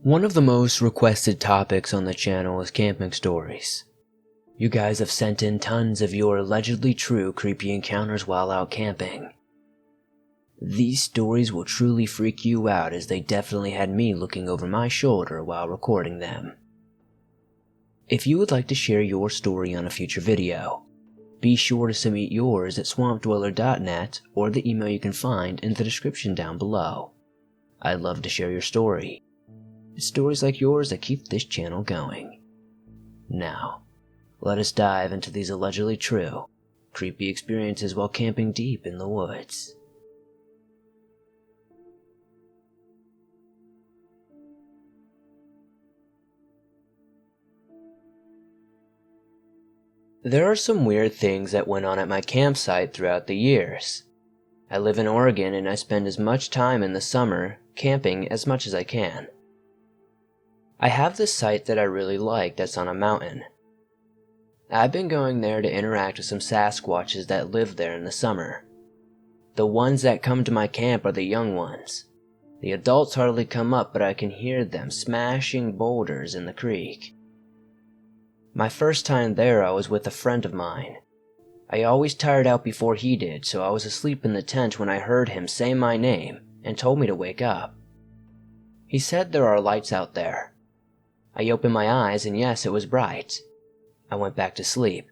One of the most requested topics on the channel is camping stories. You guys have sent in tons of your allegedly true creepy encounters while out camping. These stories will truly freak you out, as they definitely had me looking over my shoulder while recording them. If you would like to share your story on a future video, be sure to submit yours at swampdweller.net or the email you can find in the description down below. I'd love to share your story. It's stories like yours that keep this channel going. Now, let us dive into these allegedly true, creepy experiences while camping deep in the woods. There are some weird things that went on at my campsite throughout the years. I live in Oregon and I spend as much time in the summer camping as much as I can. I have this site that I really like that's on a mountain. I've been going there to interact with some Sasquatches that live there in the summer. The ones that come to my camp are the young ones. The adults hardly come up, but I can hear them smashing boulders in the creek. My first time there, I was with a friend of mine. I always tired out before he did, so I was asleep in the tent when I heard him say my name and told me to wake up. He said there are lights out there. I opened my eyes and yes, it was bright. I went back to sleep.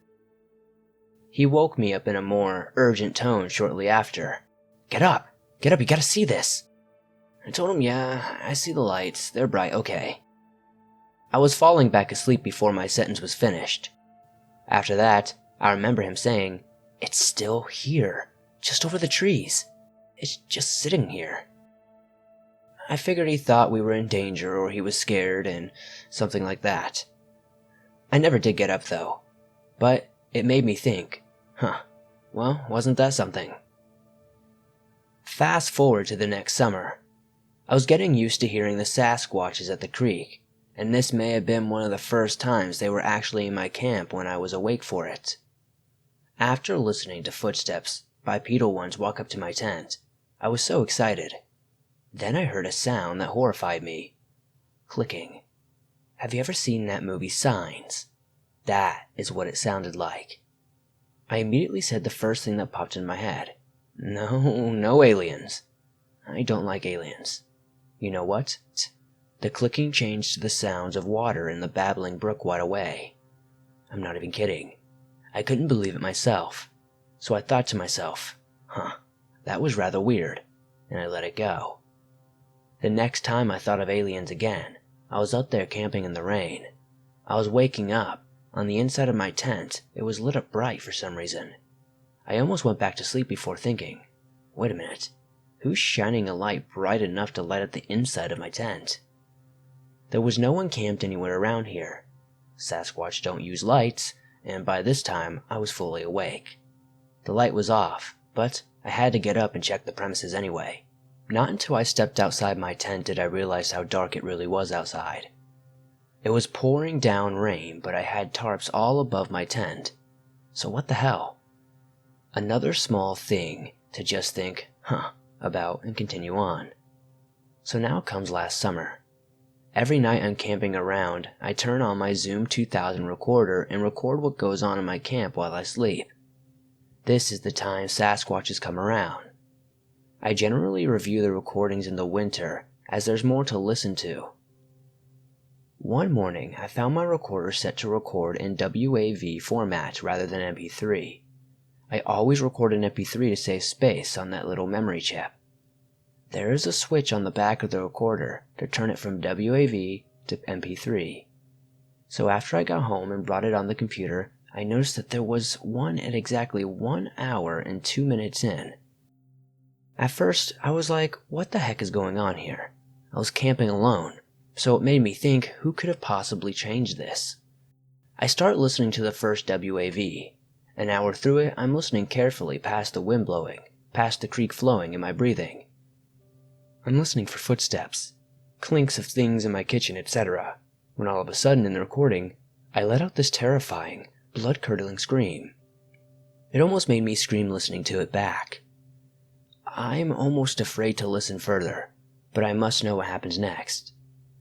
He woke me up in a more urgent tone shortly after. Get up, you gotta see this. I told him, yeah, I see the lights, they're bright, okay. I was falling back asleep before my sentence was finished. After that, I remember him saying, it's still here, just over the trees. It's just sitting here. I figured he thought we were in danger or he was scared and something like that. I never did get up though, but it made me think, well, wasn't that something? Fast forward to the next summer. I was getting used to hearing the Sasquatches at the creek, and this may have been one of the first times they were actually in my camp when I was awake for it. After listening to footsteps, bipedal ones walk up to my tent, I was so excited. Then I heard a sound that horrified me. Clicking. Have you ever seen that movie Signs? That is what it sounded like. I immediately said the first thing that popped in my head. No aliens. I don't like aliens. You know what? The clicking changed to the sounds of water in the babbling brook right away. I'm not even kidding. I couldn't believe it myself. So I thought to myself, that was rather weird, and I let it go. The next time I thought of aliens again, I was out there camping in the rain. I was waking up. On the inside of my tent, it was lit up bright for some reason. I almost went back to sleep before thinking, wait a minute, who's shining a light bright enough to light up the inside of my tent? There was no one camped anywhere around here. Sasquatch don't use lights, and by this time I was fully awake. The light was off, but I had to get up and check the premises anyway. Not until I stepped outside my tent did I realize how dark it really was outside. It was pouring down rain, but I had tarps all above my tent. So what the hell? Another small thing to just think, about and continue on. So now comes last summer. Every night I'm camping around, I turn on my Zoom 2000 recorder and record what goes on in my camp while I sleep. This is the time Sasquatches come around. I generally review the recordings in the winter, as there's more to listen to. One morning, I found my recorder set to record in WAV format rather than MP3. I always record in MP3 to save space on that little memory chip. There is a switch on the back of the recorder to turn it from WAV to MP3. So after I got home and brought it on the computer, I noticed that there was one at exactly 1 hour and 2 minutes in. At first, I was like, what the heck is going on here? I was camping alone, so it made me think, who could have possibly changed this? I start listening to the first WAV. An hour through it, I'm listening carefully past the wind blowing, past the creek flowing, and my breathing. I'm listening for footsteps, clinks of things in my kitchen, etc., when all of a sudden in the recording, I let out this terrifying, blood-curdling scream. It almost made me scream listening to it back. I'm almost afraid to listen further, but I must know what happens next.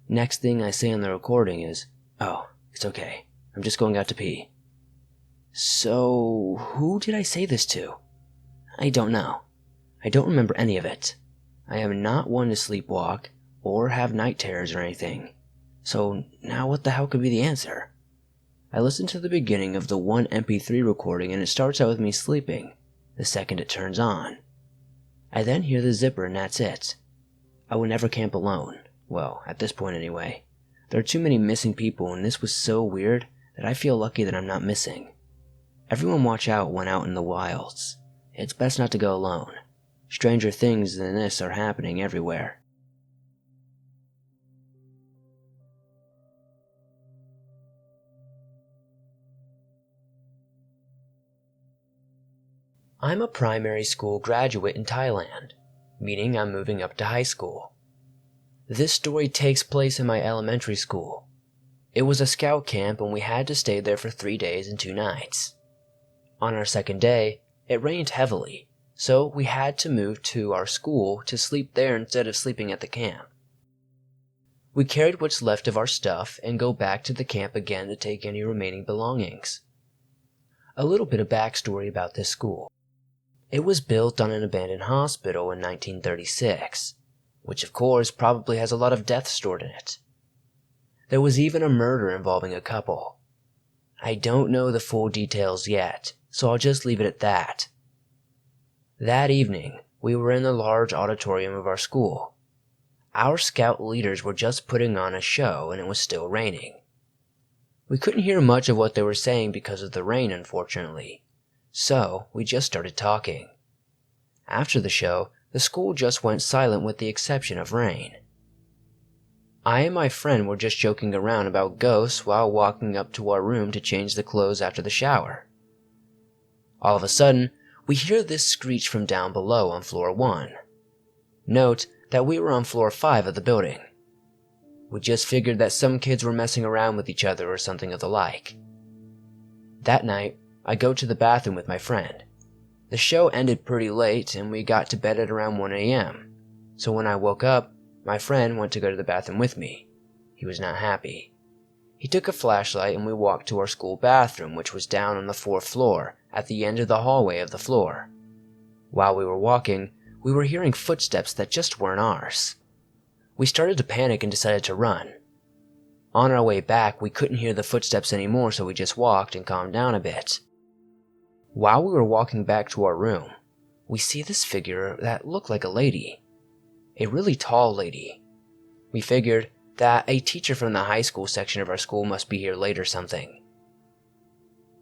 Next thing I say on the recording is, "Oh, it's okay. I'm just going out to pee." So, who did I say this to? I don't know. I don't remember any of it. I am not one to sleepwalk or have night terrors or anything. So now what the hell could be the answer? I listened to the beginning of the one MP3 recording and it starts out with me sleeping, the second it turns on. I then hear the zipper and that's it. I would never camp alone. Well, at this point anyway. There are too many missing people and this was so weird that I feel lucky that I'm not missing. Everyone watch out when out in the wilds. It's best not to go alone. Stranger things than this are happening everywhere. I'm a primary school graduate in Thailand, meaning I'm moving up to high school. This story takes place in my elementary school. It was a scout camp and we had to stay there for 3 days and 2 nights. On our second day, it rained heavily, so we had to move to our school to sleep there instead of sleeping at the camp. We carried what's left of our stuff and go back to the camp again to take any remaining belongings. A little bit of backstory about this school. It was built on an abandoned hospital in 1936, which of course probably has a lot of deaths stored in it. There was even a murder involving a couple. I don't know the full details yet, so I'll just leave it at that. That evening, we were in the large auditorium of our school. Our scout leaders were just putting on a show and it was still raining. We couldn't hear much of what they were saying because of the rain, unfortunately. So, we just started talking. After the show, the school just went silent with the exception of rain. I and my friend were just joking around about ghosts while walking up to our room to change the clothes after the shower. All of a sudden, we hear this screech from down below on floor 1. Note that we were on floor 5 of the building. We just figured that some kids were messing around with each other or something of the like. That night, I go to the bathroom with my friend. The show ended pretty late and we got to bed at around 1 a.m. So when I woke up, my friend went to go to the bathroom with me. He was not happy. He took a flashlight and we walked to our school bathroom, which was down on the 4th floor at the end of the hallway of the floor. While we were walking, we were hearing footsteps that just weren't ours. We started to panic and decided to run. On our way back, we couldn't hear the footsteps anymore, so we just walked and calmed down a bit. While we were walking back to our room, we see this figure that looked like a lady. A really tall lady. We figured that a teacher from the high school section of our school must be here late or something.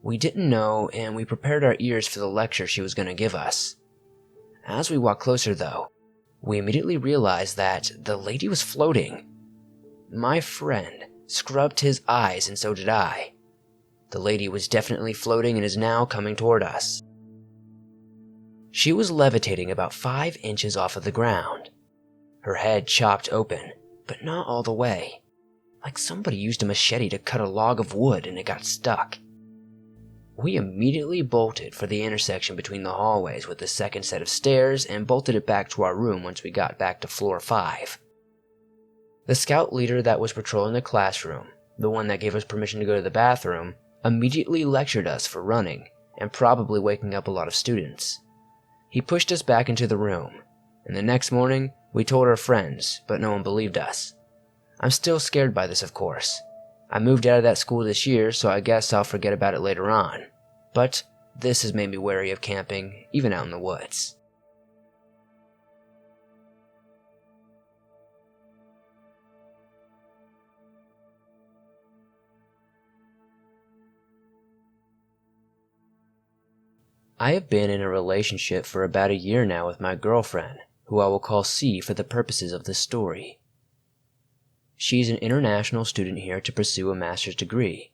We didn't know, and we prepared our ears for the lecture she was going to give us. As we walked closer though, we immediately realized that the lady was floating. My friend scrubbed his eyes and so did I. The lady was definitely floating and is now coming toward us. She was levitating about 5 inches off of the ground. Her head chopped open, but not all the way. Like somebody used a machete to cut a log of wood and it got stuck. We immediately bolted for the intersection between the hallways with the second set of stairs and bolted it back to our room once we got back to floor 5. The scout leader that was patrolling the classroom, the one that gave us permission to go to the bathroom, immediately lectured us for running and probably waking up a lot of students. He pushed us back into the room, and the next morning we told our friends, but no one believed us. I'm still scared by this, of course. I moved out of that school this year, so I guess I'll forget about it later on. But this has made me wary of camping, even out in the woods. I have been in a relationship for about a year now with my girlfriend, who I will call C for the purposes of this story. She's an international student here to pursue a master's degree.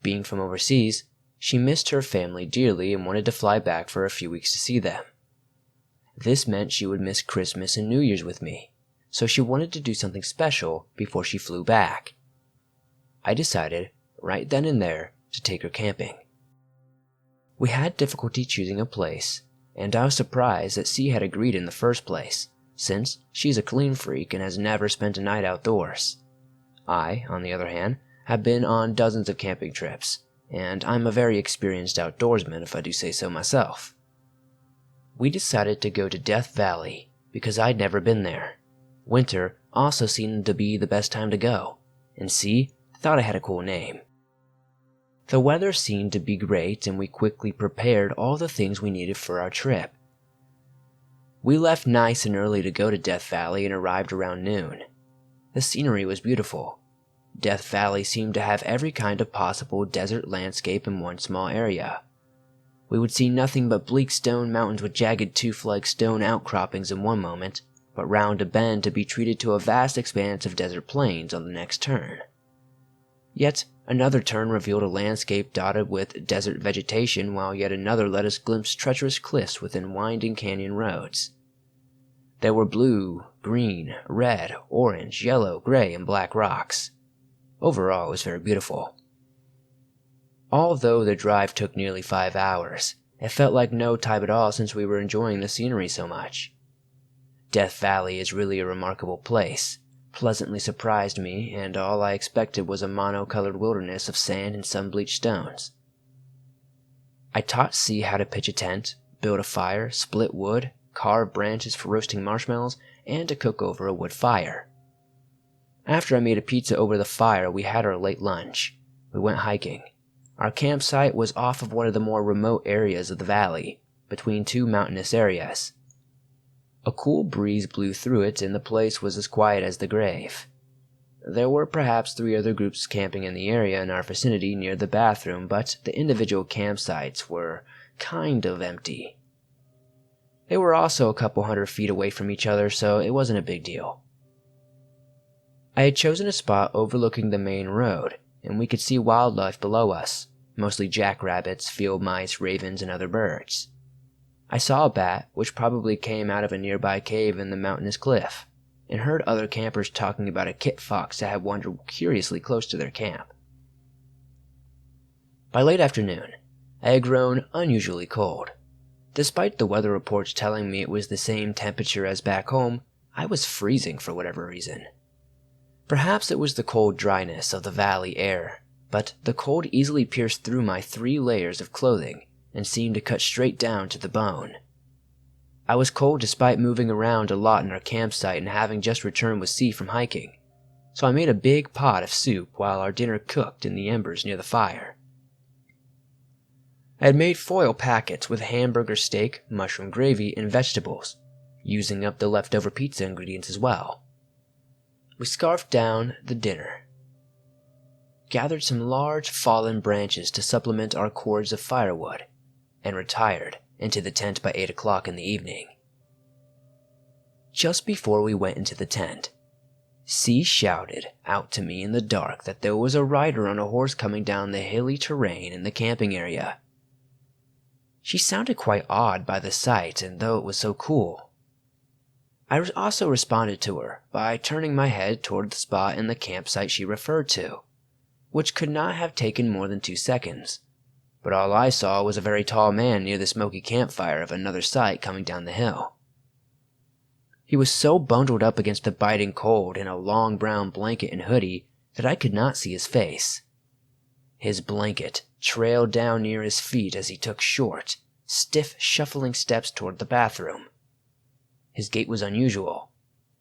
Being from overseas, she missed her family dearly and wanted to fly back for a few weeks to see them. This meant she would miss Christmas and New Year's with me, so she wanted to do something special before she flew back. I decided, right then and there, to take her camping. We had difficulty choosing a place, and I was surprised that C had agreed in the first place, since she's a clean freak and has never spent a night outdoors. I, on the other hand, have been on dozens of camping trips, and I'm a very experienced outdoorsman if I do say so myself. We decided to go to Death Valley because I'd never been there. Winter also seemed to be the best time to go, and C thought I had a cool name. The weather seemed to be great, and we quickly prepared all the things we needed for our trip. We left nice and early to go to Death Valley and arrived around noon. The scenery was beautiful. Death Valley seemed to have every kind of possible desert landscape in one small area. We would see nothing but bleak stone mountains with jagged tooth-like stone outcroppings in one moment, but round a bend to be treated to a vast expanse of desert plains on the next turn. Yet another turn revealed a landscape dotted with desert vegetation, while yet another let us glimpse treacherous cliffs within winding canyon roads. There were blue, green, red, orange, yellow, gray, and black rocks. Overall, it was very beautiful. Although the drive took nearly 5 hours, it felt like no time at all since we were enjoying the scenery so much. Death Valley is really a remarkable place, pleasantly surprised me, and all I expected was a mono-colored wilderness of sand and sun-bleached stones. I taught C how to pitch a tent, build a fire, split wood, carve branches for roasting marshmallows, and to cook over a wood fire. After I made a pizza over the fire, we had our late lunch. We went hiking. Our campsite was off of one of the more remote areas of the valley, between two mountainous areas. A cool breeze blew through it, and the place was as quiet as the grave. There were perhaps 3 other groups camping in the area in our vicinity near the bathroom, but the individual campsites were kind of empty. They were also a couple 100 feet away from each other, so it wasn't a big deal. I had chosen a spot overlooking the main road, and we could see wildlife below us, mostly jackrabbits, field mice, ravens, and other birds. I saw a bat, which probably came out of a nearby cave in the mountainous cliff, and heard other campers talking about a kit fox that had wandered curiously close to their camp. By late afternoon, I had grown unusually cold. Despite the weather reports telling me it was the same temperature as back home, I was freezing for whatever reason. Perhaps it was the cold dryness of the valley air, but the cold easily pierced through my 3 layers of clothing and seemed to cut straight down to the bone. I was cold despite moving around a lot in our campsite and having just returned with C from hiking, so I made a big pot of soup while our dinner cooked in the embers near the fire. I had made foil packets with hamburger steak, mushroom gravy, and vegetables, using up the leftover pizza ingredients as well. We scarfed down the dinner, gathered some large fallen branches to supplement our cords of firewood, and retired into the tent by 8 o'clock in the evening. Just before we went into the tent, C shouted out to me in the dark that there was a rider on a horse coming down the hilly terrain in the camping area. She sounded quite awed by the sight, and though it was so cool. I also responded to her by turning my head toward the spot in the campsite she referred to, which could not have taken more than 2 seconds, but all I saw was a very tall man near the smoky campfire of another site coming down the hill. He was so bundled up against the biting cold in a long brown blanket and hoodie that I could not see his face. His blanket trailed down near his feet as he took short, stiff, shuffling steps toward the bathroom. His gait was unusual,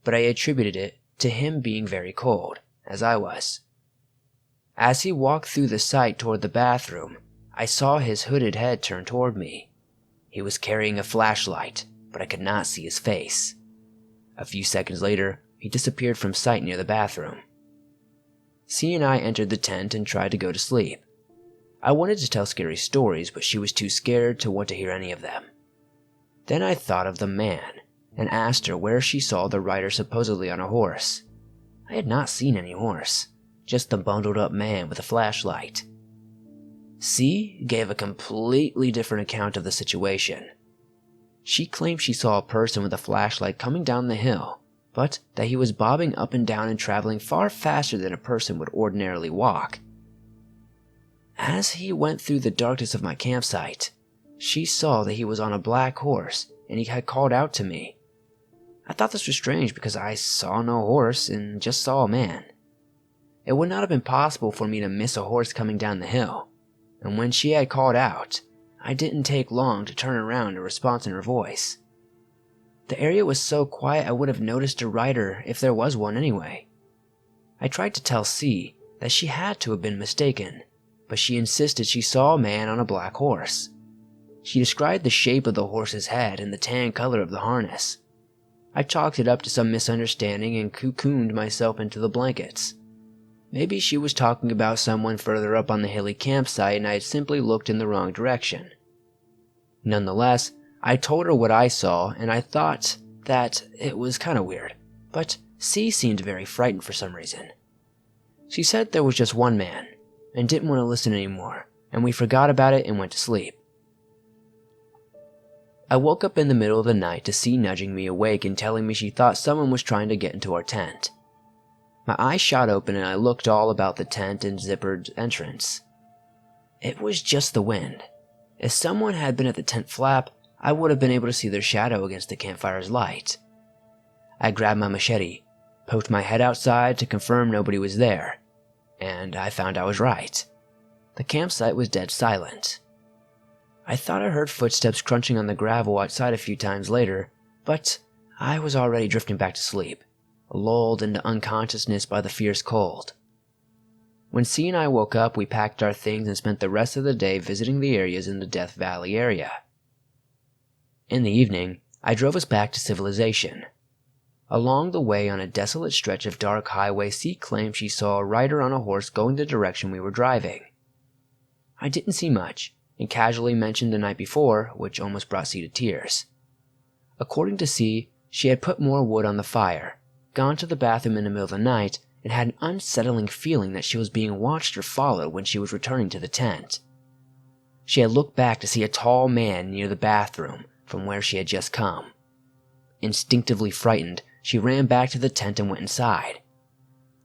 but I attributed it to him being very cold, as I was. As he walked through the site toward the bathroom, I saw his hooded head turn toward me. He was carrying a flashlight, but I could not see his face. A few seconds later, he disappeared from sight near the bathroom. C and I entered the tent and tried to go to sleep. I wanted to tell scary stories, but she was too scared to want to hear any of them. Then I thought of the man and asked her where she saw the rider supposedly on a horse. I had not seen any horse, just the bundled up man with a flashlight. C gave a completely different account of the situation. She claimed she saw a person with a flashlight coming down the hill, but that he was bobbing up and down and traveling far faster than a person would ordinarily walk. As he went through the darkness of my campsite, she saw that he was on a black horse and he had called out to me. I thought this was strange because I saw no horse and just saw a man. it would not have been possible for me to miss a horse coming down the hill, and when she had called out, I didn't take long to turn around in response in her voice. The area was so quiet I would have noticed a rider if there was one anyway. I tried to tell C that she had to have been mistaken, but she insisted she saw a man on a black horse. She described the shape of the horse's head and the tan color of the harness. I chalked it up to some misunderstanding and cocooned myself into the blankets. Maybe she was talking about someone further up on the hilly campsite and I had simply looked in the wrong direction. Nonetheless, I told her what I saw and I thought that it was kind of weird, but C seemed very frightened for some reason. She said there was just one man and didn't want to listen anymore, and we forgot about it and went to sleep. I woke up in the middle of the night to C nudging me awake and telling me she thought someone was trying to get into our tent. My eyes shot open and I looked all about the tent and zippered entrance. It was just the wind. If someone had been at the tent flap, I would have been able to see their shadow against the campfire's light. I grabbed my machete, poked my head outside to confirm nobody was there, and I found I was right. The campsite was dead silent. I thought I heard footsteps crunching on the gravel outside a few times later, but I was already drifting back to sleep, lulled into unconsciousness by the fierce cold. When C and I woke up, we packed our things and spent the rest of the day visiting the areas in the Death Valley area. In the evening, I drove us back to civilization. Along the way on a desolate stretch of dark highway, C claimed she saw a rider on a horse going the direction we were driving. I didn't see much, and casually mentioned the night before, which almost brought C to tears. According to C, she had put more wood on the fire, gone to the bathroom in the middle of the night, and had an unsettling feeling that she was being watched or followed when she was returning to the tent. She had looked back to see a tall man near the bathroom from where she had just come. Instinctively frightened, she ran back to the tent and went inside.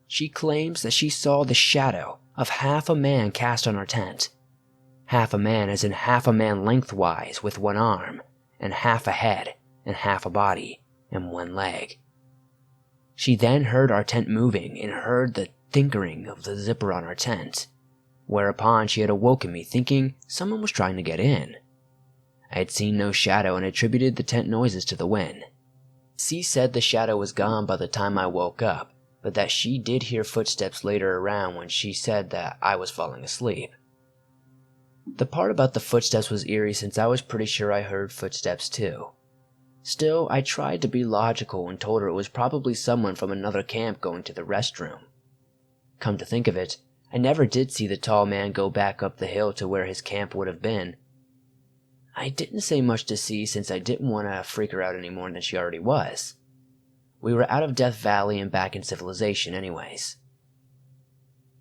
She claims that she saw the shadow of half a man cast on our tent. Half a man as in half a man lengthwise with one arm, and half a head, and half a body, and one leg. She then heard our tent moving and heard the tinkering of the zipper on our tent, whereupon she had awoken me thinking someone was trying to get in. I had seen no shadow and attributed the tent noises to the wind. C said the shadow was gone by the time I woke up, but that she did hear footsteps later around when she said that I was falling asleep. The part about the footsteps was eerie since I was pretty sure I heard footsteps too. Still, I tried to be logical and told her it was probably someone from another camp going to the restroom. Come to think of it, I never did see the tall man go back up the hill to where his camp would have been. I didn't say much to C since I didn't want to freak her out any more than she already was. We were out of Death Valley and back in civilization anyways.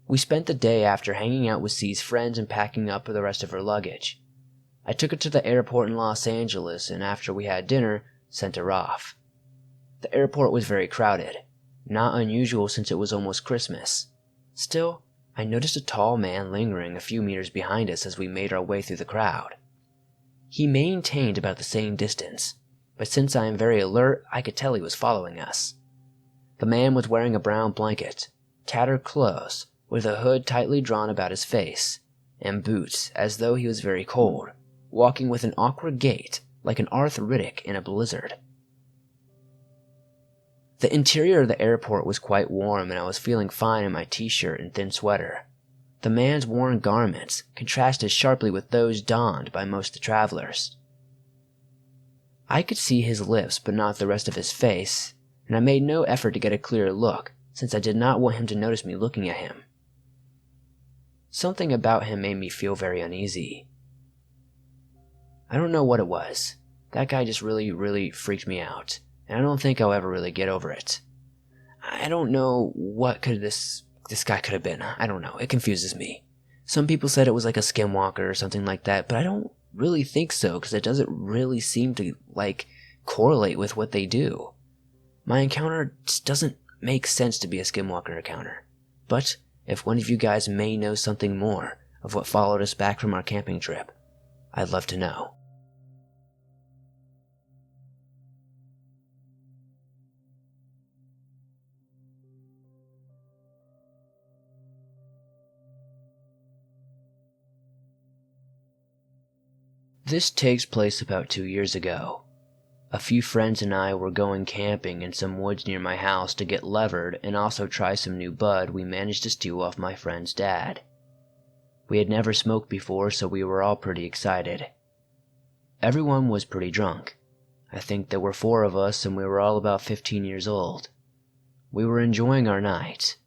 We spent the day after hanging out with C's friends and packing up the rest of her luggage. I took her to the airport in Los Angeles and after we had dinner, sent her off. The airport was very crowded, not unusual since it was almost Christmas. Still, I noticed a tall man lingering a few meters behind us as we made our way through the crowd. He maintained about the same distance, but since I am very alert, I could tell he was following us. The man was wearing a brown blanket, tattered clothes, with a hood tightly drawn about his face, and boots as though he was very cold, walking with an awkward gait like an arthritic in a blizzard. The interior of the airport was quite warm and I was feeling fine in my t-shirt and thin sweater. The man's worn garments contrasted sharply with those donned by most of the travelers. I could see his lips but not the rest of his face, and I made no effort to get a clear look since I did not want him to notice me looking at him. Something about him made me feel very uneasy. I don't know what it was. That guy just really freaked me out, and I don't think I'll ever really get over it. I don't know what this guy could have been. I don't know. It confuses me. Some people said it was like a skinwalker or something like that, but I don't really think so because it doesn't really seem to correlate with what they do. My encounter just doesn't make sense to be a skinwalker encounter. But if one of you guys may know something more of what followed us back from our camping trip, I'd love to know. This takes place about 2 years ago. A few friends and I were going camping in some woods near my house to get levered and also try some new bud we managed to steal off my friend's dad. We had never smoked before, so we were all pretty excited. Everyone was pretty drunk. I think there were 4 of us and we were all about 15 years old. We were enjoying our night.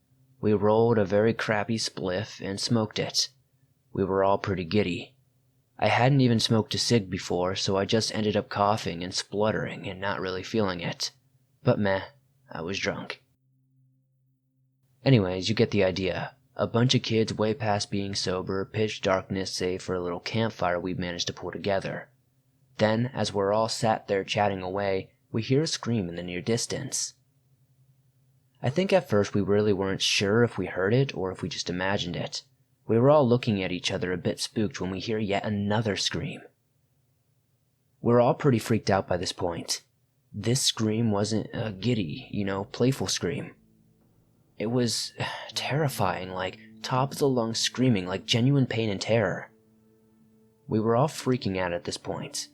We rolled a very crappy spliff and smoked it. We were all pretty giddy. I hadn't even smoked a cig before, so I just ended up coughing and spluttering and not really feeling it. But meh, I was drunk. Anyways, you get the idea. A bunch of kids way past being sober, pitch darkness save for a little campfire we managed to pull together. Then, as we're all sat there chatting away, we hear a scream in the near distance. I think at first we really weren't sure if we heard it or if we just imagined it. We were all looking at each other a bit spooked when we hear yet another scream. We're all pretty freaked out by this point. This scream wasn't a giddy, playful scream. It was terrifying, like top of the lungs screaming, like genuine pain and terror. We were all freaking out at this point.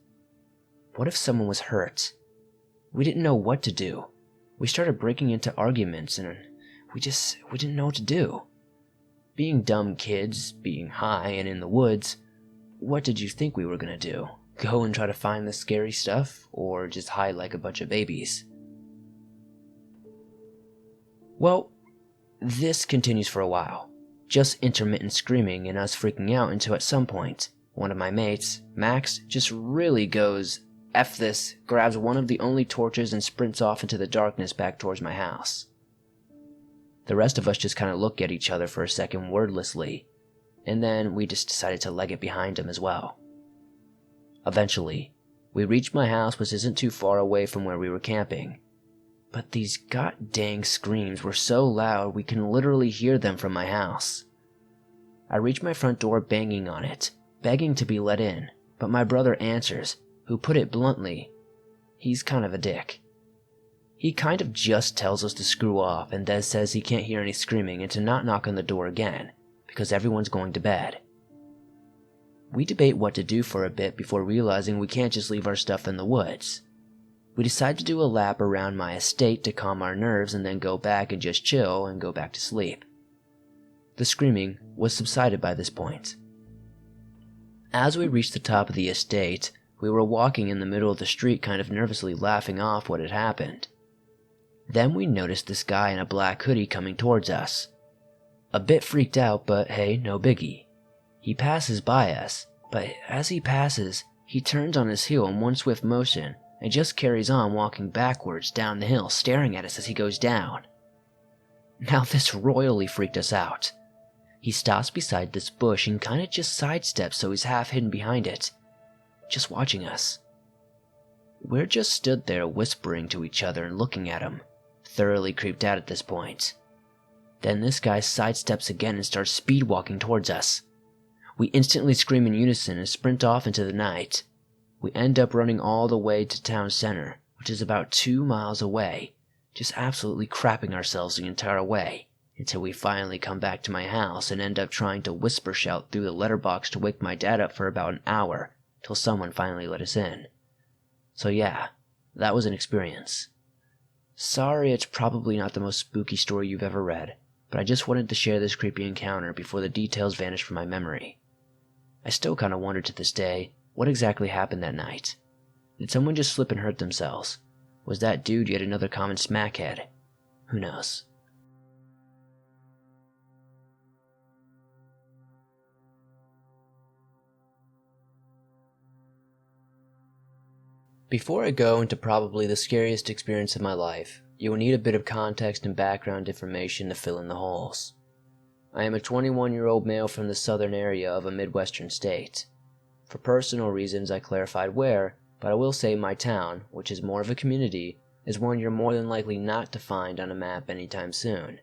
What if someone was hurt? We didn't know what to do. We started breaking into arguments and we didn't know what to do. Being dumb kids, being high and in the woods, what did you think we were gonna do? Go and try to find the scary stuff, or just hide like a bunch of babies? Well, this continues for a while. Just intermittent screaming and us freaking out until at some point, one of my mates, Max, just really goes, F this, grabs one of the only torches and sprints off into the darkness back towards my house. The rest of us just kind of look at each other for a second wordlessly, and then we just decided to leg it behind him as well. Eventually, we reached my house, which isn't too far away from where we were camping. But these god-dang screams were so loud we can literally hear them from my house. I reach my front door banging on it, begging to be let in, but my brother answers, who put it bluntly, he's kind of a dick. He kind of just tells us to screw off and then says he can't hear any screaming and to not knock on the door again, because everyone's going to bed. We debate what to do for a bit before realizing we can't just leave our stuff in the woods. We decide to do a lap around my estate to calm our nerves and then go back and just chill and go back to sleep. The screaming was subsided by this point. As we reached the top of the estate, we were walking in the middle of the street kind of nervously laughing off what had happened. Then we noticed this guy in a black hoodie coming towards us. A bit freaked out, but hey, no biggie. He passes by us, but as he passes, he turns on his heel in one swift motion and just carries on walking backwards down the hill, staring at us as he goes down. Now this royally freaked us out. He stops beside this bush and kinda just sidesteps so he's half hidden behind it, just watching us. We're just stood there whispering to each other and looking at him, thoroughly creeped out at this point. Then this guy sidesteps again and starts speed walking towards us. We instantly scream in unison and sprint off into the night. We end up running all the way to town center, which is about 2 miles away, just absolutely crapping ourselves the entire way, until we finally come back to my house and end up trying to whisper shout through the letterbox to wake my dad up for about an hour, till someone finally let us in. So yeah, that was an experience. Sorry it's probably not the most spooky story you've ever read, but I just wanted to share this creepy encounter before the details vanished from my memory. I still kinda wonder to this day, what exactly happened that night? Did someone just slip and hurt themselves? Was that dude yet another common smackhead? Who knows? Before I go into probably the scariest experience of my life, you will need a bit of context and background information to fill in the holes. I am a 21-year-old male from the southern area of a Midwestern state. For personal reasons I clarified where, but I will say my town, which is more of a community, is one you're more than likely not to find on a map anytime soon.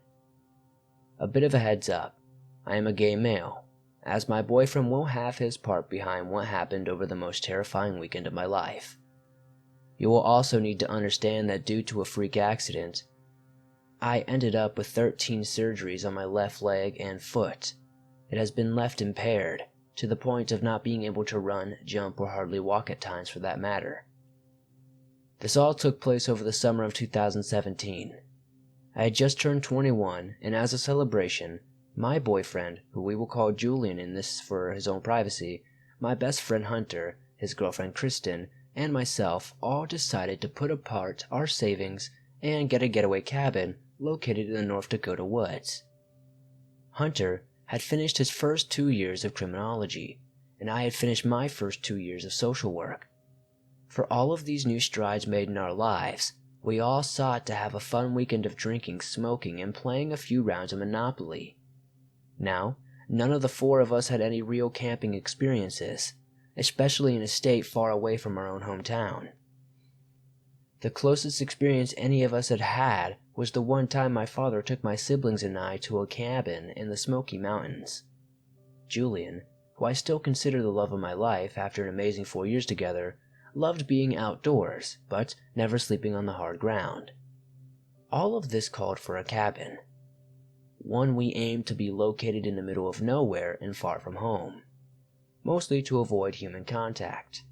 A bit of a heads up, I am a gay male, as my boyfriend will have his part behind what happened over the most terrifying weekend of my life. You will also need to understand that due to a freak accident, I ended up with 13 surgeries on my left leg and foot. It has been left impaired to the point of not being able to run, jump, or hardly walk at times for that matter. This all took place over the summer of 2017. I had just turned 21, and as a celebration, my boyfriend, who we will call Julian in this for his own privacy, my best friend Hunter, his girlfriend Kristen, and myself all decided to put apart our savings and get a getaway cabin located in the North Dakota woods. Hunter had finished his first 2 years of criminology, and I had finished my first 2 years of social work. For all of these new strides made in our lives, we all sought to have a fun weekend of drinking, smoking, and playing a few rounds of Monopoly. Now, none of the four of us had any real camping experiences, especially in a state far away from our own hometown. The closest experience any of us had had was the one time my father took my siblings and I to a cabin in the Smoky Mountains. Julian, who I still consider the love of my life after an amazing 4 years together, loved being outdoors, but never sleeping on the hard ground. All of this called for a cabin. One we aimed to be located in the middle of nowhere and far from home, mostly to avoid human contact.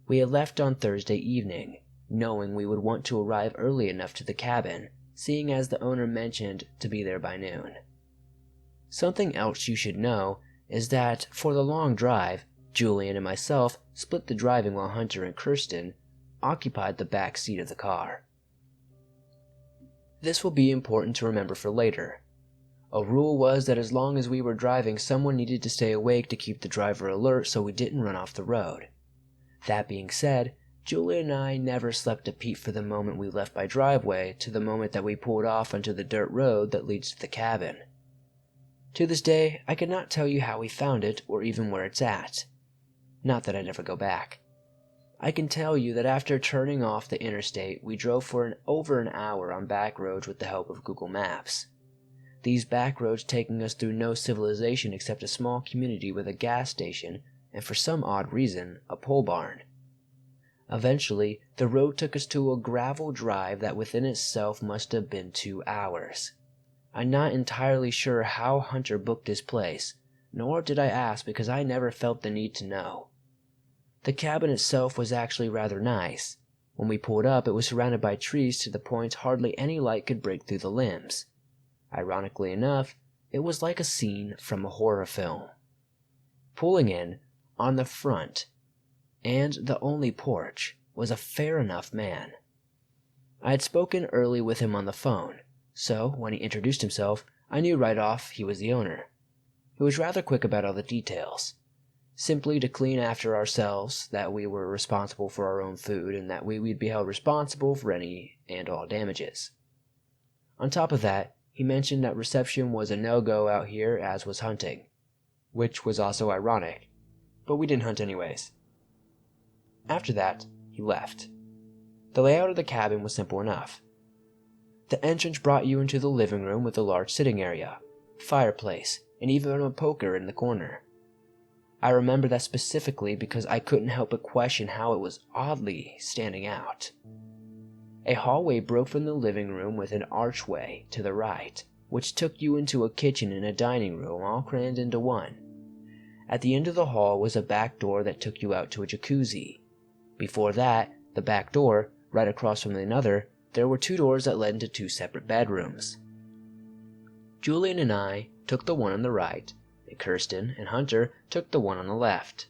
We had left on Thursday evening, knowing we would want to arrive early enough to the cabin, seeing as the owner mentioned to be there by noon. Something else you should know is that for the long drive, Julian and myself split the driving while Hunter and Kirsten occupied the back seat of the car. This will be important to remember for later. A rule was that as long as we were driving, someone needed to stay awake to keep the driver alert so we didn't run off the road. That being said, Julian and I never slept a peep from the moment we left my driveway to the moment that we pulled off onto the dirt road that leads to the cabin. To this day, I could not tell you how we found it or even where it's at. Not that I'd ever go back. I can tell you that after turning off the interstate, we drove for over an hour on back roads with the help of Google Maps. These back roads taking us through no civilization except a small community with a gas station and for some odd reason, a pole barn. Eventually, the road took us to a gravel drive that within itself must have been 2 hours. I'm not entirely sure how Hunter booked this place, nor did I ask because I never felt the need to know. The cabin itself was actually rather nice. When we pulled up, it was surrounded by trees to the point hardly any light could break through the limbs. Ironically enough, it was like a scene from a horror film. Pulling in, on the front, and the only porch, was a fair enough man. I had spoken early with him on the phone, so when he introduced himself, I knew right off he was the owner. He was rather quick about all the details. Simply to clean after ourselves, that we were responsible for our own food, and that we'd be held responsible for any and all damages. On top of that, he mentioned that reception was a no-go out here, as was hunting, which was also ironic, but we didn't hunt anyways. After that, he left. The layout of the cabin was simple enough. The entrance brought you into the living room with a large sitting area, fireplace, and even a poker in the corner. I remember that specifically because I couldn't help but question how it was oddly standing out. A hallway broke from the living room with an archway to the right, which took you into a kitchen and a dining room all crammed into one. At the end of the hall was a back door that took you out to a jacuzzi. Before that, the back door, right across from another, there were 2 doors that led into 2 separate bedrooms. Julian and I took the one on the right, and Kirsten and Hunter took the one on the left.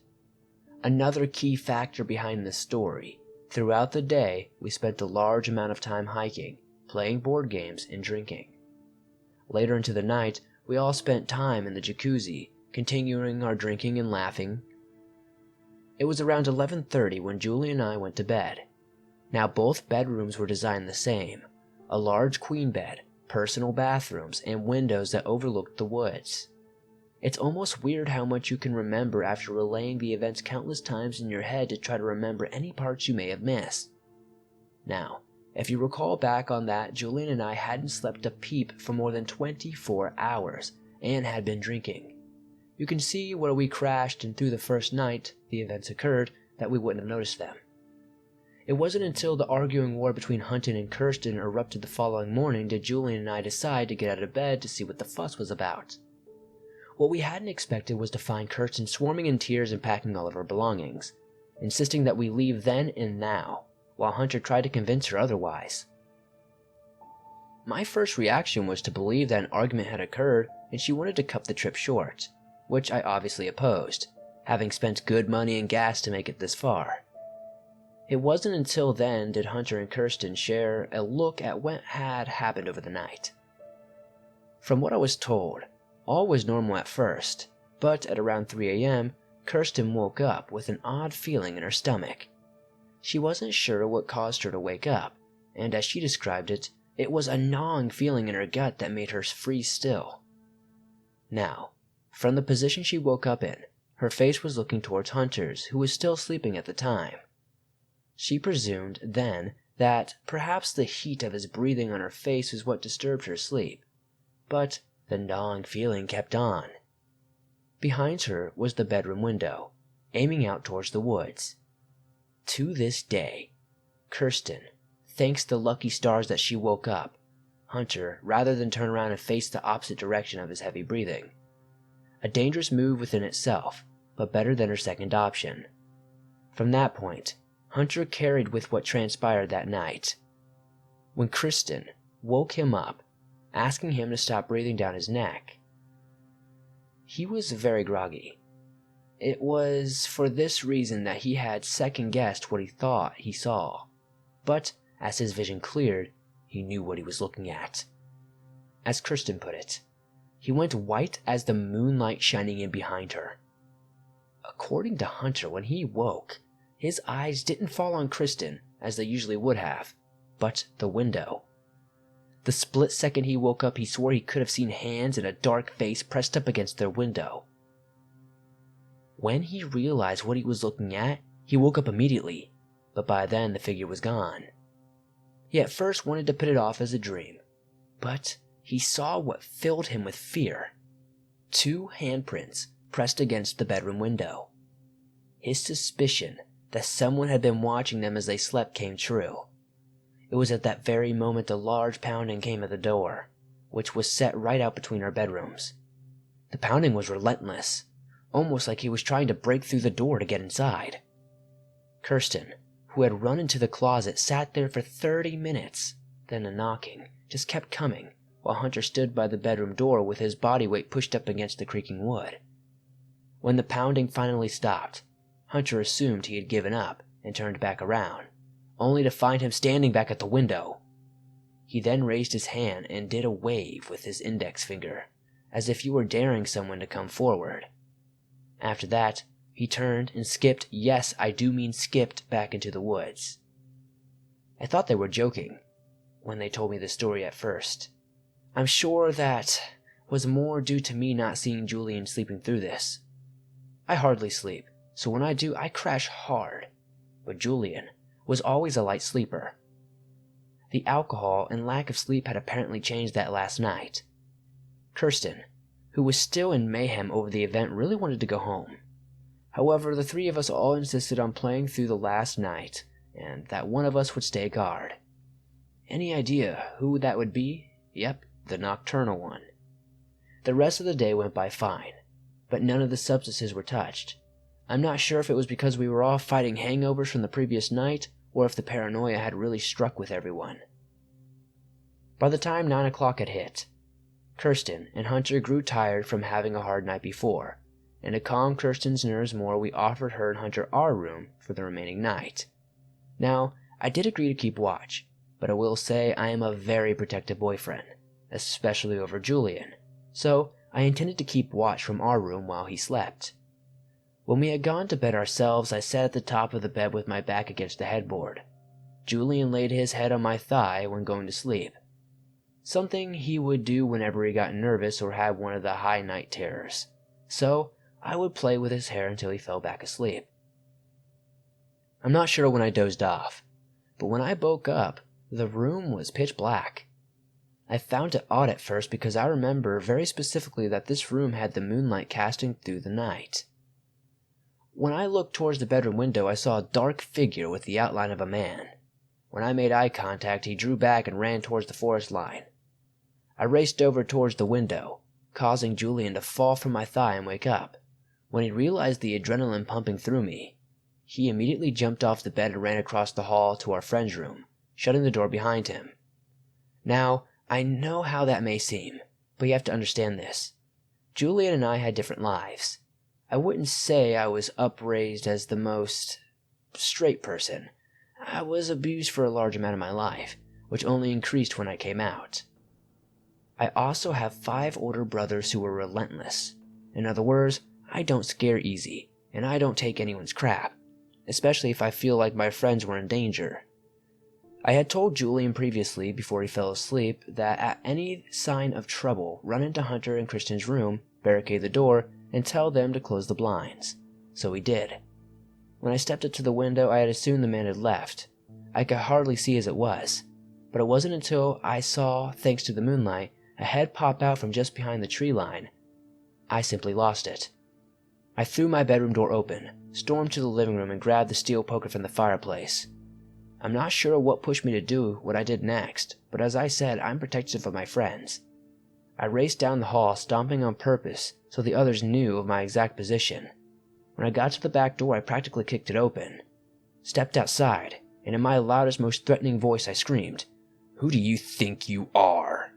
Another key factor behind this story, throughout the day we spent a large amount of time hiking, playing board games, and drinking. Later into the night, we all spent time in the jacuzzi, continuing our drinking and laughing. It was around 11:30 when Julie and I went to bed. Now both bedrooms were designed the same, a large queen bed, personal bathrooms, and windows that overlooked the woods. It's almost weird how much you can remember after relaying the events countless times in your head to try to remember any parts you may have missed. Now, if you recall back on that, Julian and I hadn't slept a peep for more than 24 hours and had been drinking. You can see where we crashed, and through the first night the events occurred that we wouldn't have noticed them. It wasn't until the arguing war between Hunter and Kirsten erupted the following morning did Julian and I decide to get out of bed to see what the fuss was about. What we hadn't expected was to find Kirsten swarming in tears and packing all of her belongings, insisting that we leave then and now, while Hunter tried to convince her otherwise. My first reaction was to believe that an argument had occurred and she wanted to cut the trip short, which I obviously opposed, having spent good money and gas to make it this far. It wasn't until then did Hunter and Kirsten share a look at what had happened over the night. From what I was told, all was normal at first, but at around 3 a.m., Kirsten woke up with an odd feeling in her stomach. She wasn't sure what caused her to wake up, and as she described it, it was a gnawing feeling in her gut that made her freeze still. Now, from the position she woke up in, her face was looking towards Hunter's, who was still sleeping at the time. She presumed, then, that perhaps the heat of his breathing on her face was what disturbed her sleep, but the gnawing feeling kept on. Behind her was the bedroom window, aiming out towards the woods. To this day, Kirsten thanks the lucky stars that she woke up, Hunter, rather than turn around and face the opposite direction of his heavy breathing. A dangerous move within itself, but better than her second option. From that point, Hunter carried with what transpired that night. When Kirsten woke him up, asking him to stop breathing down his neck, he was very groggy. It was for this reason that he had second-guessed what he thought he saw, but as his vision cleared, he knew what he was looking at. As Kirsten put it, he went white as the moonlight shining in behind her. According to Hunter, when he woke, his eyes didn't fall on Kirsten, as they usually would have, but the window. The split second he woke up, he swore he could have seen hands and a dark face pressed up against their window. When he realized what he was looking at, he woke up immediately, but by then the figure was gone. He at first wanted to put it off as a dream, but he saw what filled him with fear. 2 handprints pressed against the bedroom window. His suspicion that someone had been watching them as they slept came true. It was at that very moment a large pounding came at the door, which was set right out between our bedrooms. The pounding was relentless, almost like he was trying to break through the door to get inside. Kirsten, who had run into the closet, sat there for 30 minutes. Then the knocking just kept coming, while Hunter stood by the bedroom door with his body weight pushed up against the creaking wood. When the pounding finally stopped, Hunter assumed he had given up and turned back around, only to find him standing back at the window. He then raised his hand and did a wave with his index finger, as if he were daring someone to come forward. After that, he turned and skipped, yes, I do mean skipped, back into the woods. I thought they were joking when they told me the story at first. I'm sure that was more due to me not seeing Julian sleeping through this. I hardly sleep, so when I do, I crash hard, but Julian was always a light sleeper. The alcohol and lack of sleep had apparently changed that last night. Kirsten, who was still in mayhem over the event, really wanted to go home. However, the 3 of us all insisted on playing through the last night, and that one of us would stay guard. Any idea who that would be? Yep, the nocturnal one. The rest of the day went by fine, but none of the substances were touched. I'm not sure if it was because we were all fighting hangovers from the previous night, or if the paranoia had really struck with everyone. By the time 9 o'clock had hit, Kirsten and Hunter grew tired from having a hard night before, and to calm Kirsten's nerves more, we offered her and Hunter our room for the remaining night. Now, I did agree to keep watch, but I will say I am a very protective boyfriend, especially over Julian, so I intended to keep watch from our room while he slept. When we had gone to bed ourselves, I sat at the top of the bed with my back against the headboard. Julian laid his head on my thigh when going to sleep, something he would do whenever he got nervous or had one of the high night terrors, so I would play with his hair until he fell back asleep. I'm not sure when I dozed off, but when I woke up, the room was pitch black. I found it odd at first because I remember very specifically that this room had the moonlight casting through the night. When I looked towards the bedroom window, I saw a dark figure with the outline of a man. When I made eye contact, he drew back and ran towards the forest line. I raced over towards the window, causing Julian to fall from my thigh and wake up. When he realized the adrenaline pumping through me, he immediately jumped off the bed and ran across the hall to our friend's room, shutting the door behind him. Now, I know how that may seem, but you have to understand this. Julian and I had different lives. I wouldn't say I was upraised as the most straight person. I was abused for a large amount of my life, which only increased when I came out. I also have 5 older brothers who were relentless. In other words, I don't scare easy, and I don't take anyone's crap, especially if I feel like my friends were in danger. I had told Julian previously, before he fell asleep, that at any sign of trouble, run into Hunter and Kristen's room, barricade the door, and tell them to close the blinds. So he did. When I stepped up to the window, I had assumed the man had left. I could hardly see as it was, but it wasn't until I saw, thanks to the moonlight, a head pop out from just behind the tree line. I simply lost it. I threw my bedroom door open, stormed to the living room, and grabbed the steel poker from the fireplace. I'm not sure what pushed me to do what I did next, but as I said, I'm protective of my friends. I raced down the hall, stomping on purpose so the others knew of my exact position. When I got to the back door, I practically kicked it open, stepped outside, and in my loudest, most threatening voice, I screamed, "Who do you think you are?"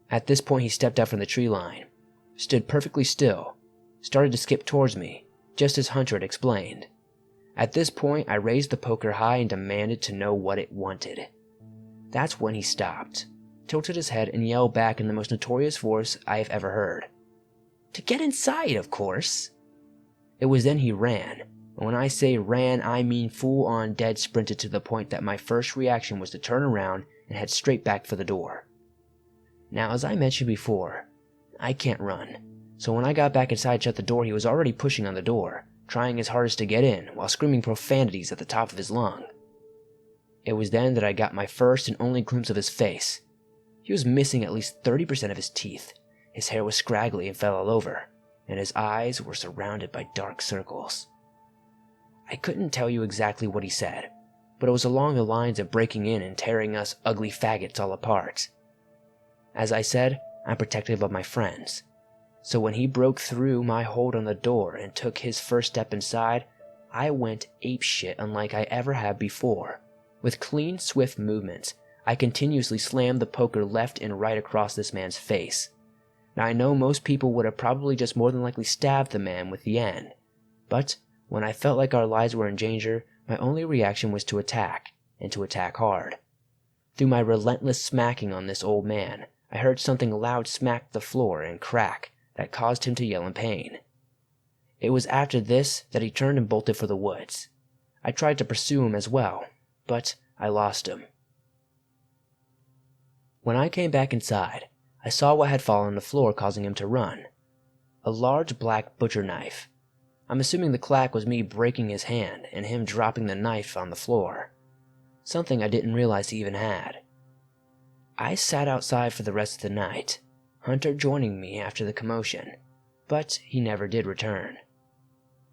At this point, he stepped out from the tree line, stood perfectly still, started to skip towards me, just as Hunter had explained. At this point, I raised the poker high and demanded to know what it wanted. That's when he stopped, tilted his head, and yelled back in the most notorious voice I have ever heard. "To get inside, of course." It was then he ran, and when I say ran, I mean full-on dead sprinted to the point that my first reaction was to turn around and head straight back for the door. Now, as I mentioned before, I can't run, so when I got back inside and shut the door, he was already pushing on the door, trying his hardest to get in, while screaming profanities at the top of his lung. It was then that I got my first and only glimpse of his face. He was missing at least 30% of his teeth, his hair was scraggly and fell all over, and his eyes were surrounded by dark circles. I couldn't tell you exactly what he said, but it was along the lines of breaking in and tearing us ugly faggots all apart. As I said, I'm protective of my friends. So when he broke through my hold on the door and took his first step inside, I went apeshit unlike I ever have before. With clean, swift movements, I continuously slammed the poker left and right across this man's face. Now I know most people would have probably just more than likely stabbed the man with the end, but when I felt like our lives were in danger, my only reaction was to attack, and to attack hard. Through my relentless smacking on this old man, I heard something loud smack the floor and crack that caused him to yell in pain. It was after this that he turned and bolted for the woods. I tried to pursue him as well, but I lost him. When I came back inside, I saw what had fallen on the floor, causing him to run. A large black butcher knife. I'm assuming the clack was me breaking his hand and him dropping the knife on the floor. Something I didn't realize he even had. I sat outside for the rest of the night, Hunter joining me after the commotion, but he never did return.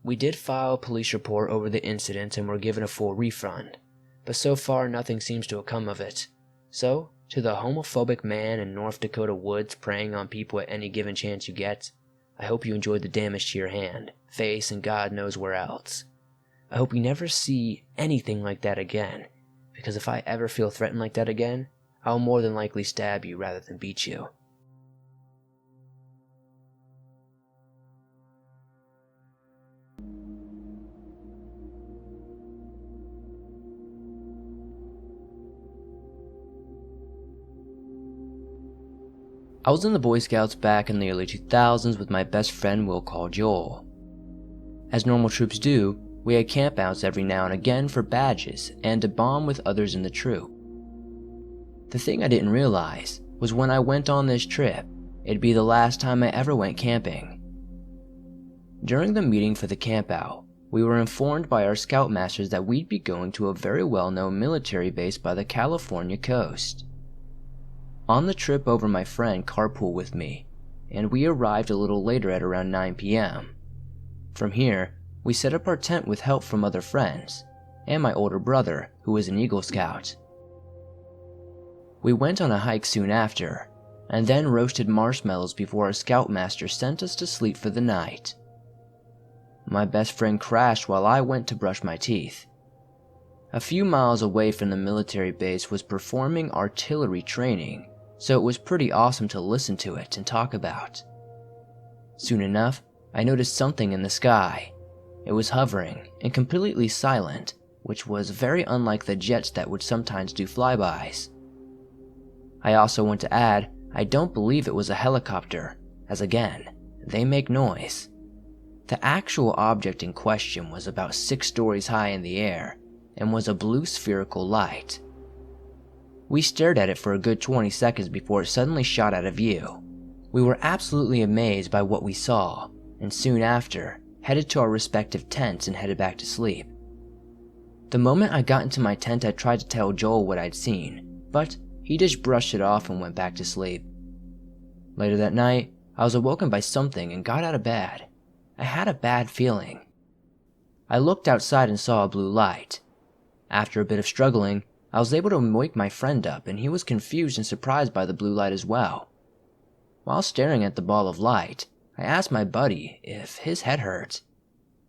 We did file a police report over the incident and were given a full refund, but so far nothing seems to have come of it. So, to the homophobic man in North Dakota woods preying on people at any given chance you get, I hope you enjoyed the damage to your hand, face, and God knows where else. I hope you never see anything like that again, because if I ever feel threatened like that again, I'll more than likely stab you rather than beat you. I was in the Boy Scouts back in the early 2000s with my best friend we'll call Joel. As normal troops do, we had campouts every now and again for badges and to bond with others in the troop. The thing I didn't realize was when I went on this trip, it'd be the last time I ever went camping. During the meeting for the campout, we were informed by our scoutmasters that we'd be going to a very well-known military base by the California coast. On the trip over, my friend carpooled with me, and we arrived a little later at around 9 p.m. From here, we set up our tent with help from other friends, and my older brother, who was an Eagle Scout. We went on a hike soon after, and then roasted marshmallows before our scoutmaster sent us to sleep for the night. My best friend crashed while I went to brush my teeth. A few miles away from the military base was performing artillery training, so it was pretty awesome to listen to it and talk about. Soon enough, I noticed something in the sky. It was hovering and completely silent, which was very unlike the jets that would sometimes do flybys. I also want to add, I don't believe it was a helicopter, as again, they make noise. The actual object in question was about 6 stories high in the air and was a blue spherical light. We stared at it for a good 20 seconds before it suddenly shot out of view. We were absolutely amazed by what we saw, and soon after, headed to our respective tents and headed back to sleep. The moment I got into my tent, I tried to tell Joel what I'd seen, but he just brushed it off and went back to sleep. Later that night, I was awoken by something and got out of bed. I had a bad feeling. I looked outside and saw a blue light. After a bit of struggling, I was able to wake my friend up, and he was confused and surprised by the blue light as well. While staring at the ball of light, I asked my buddy if his head hurt.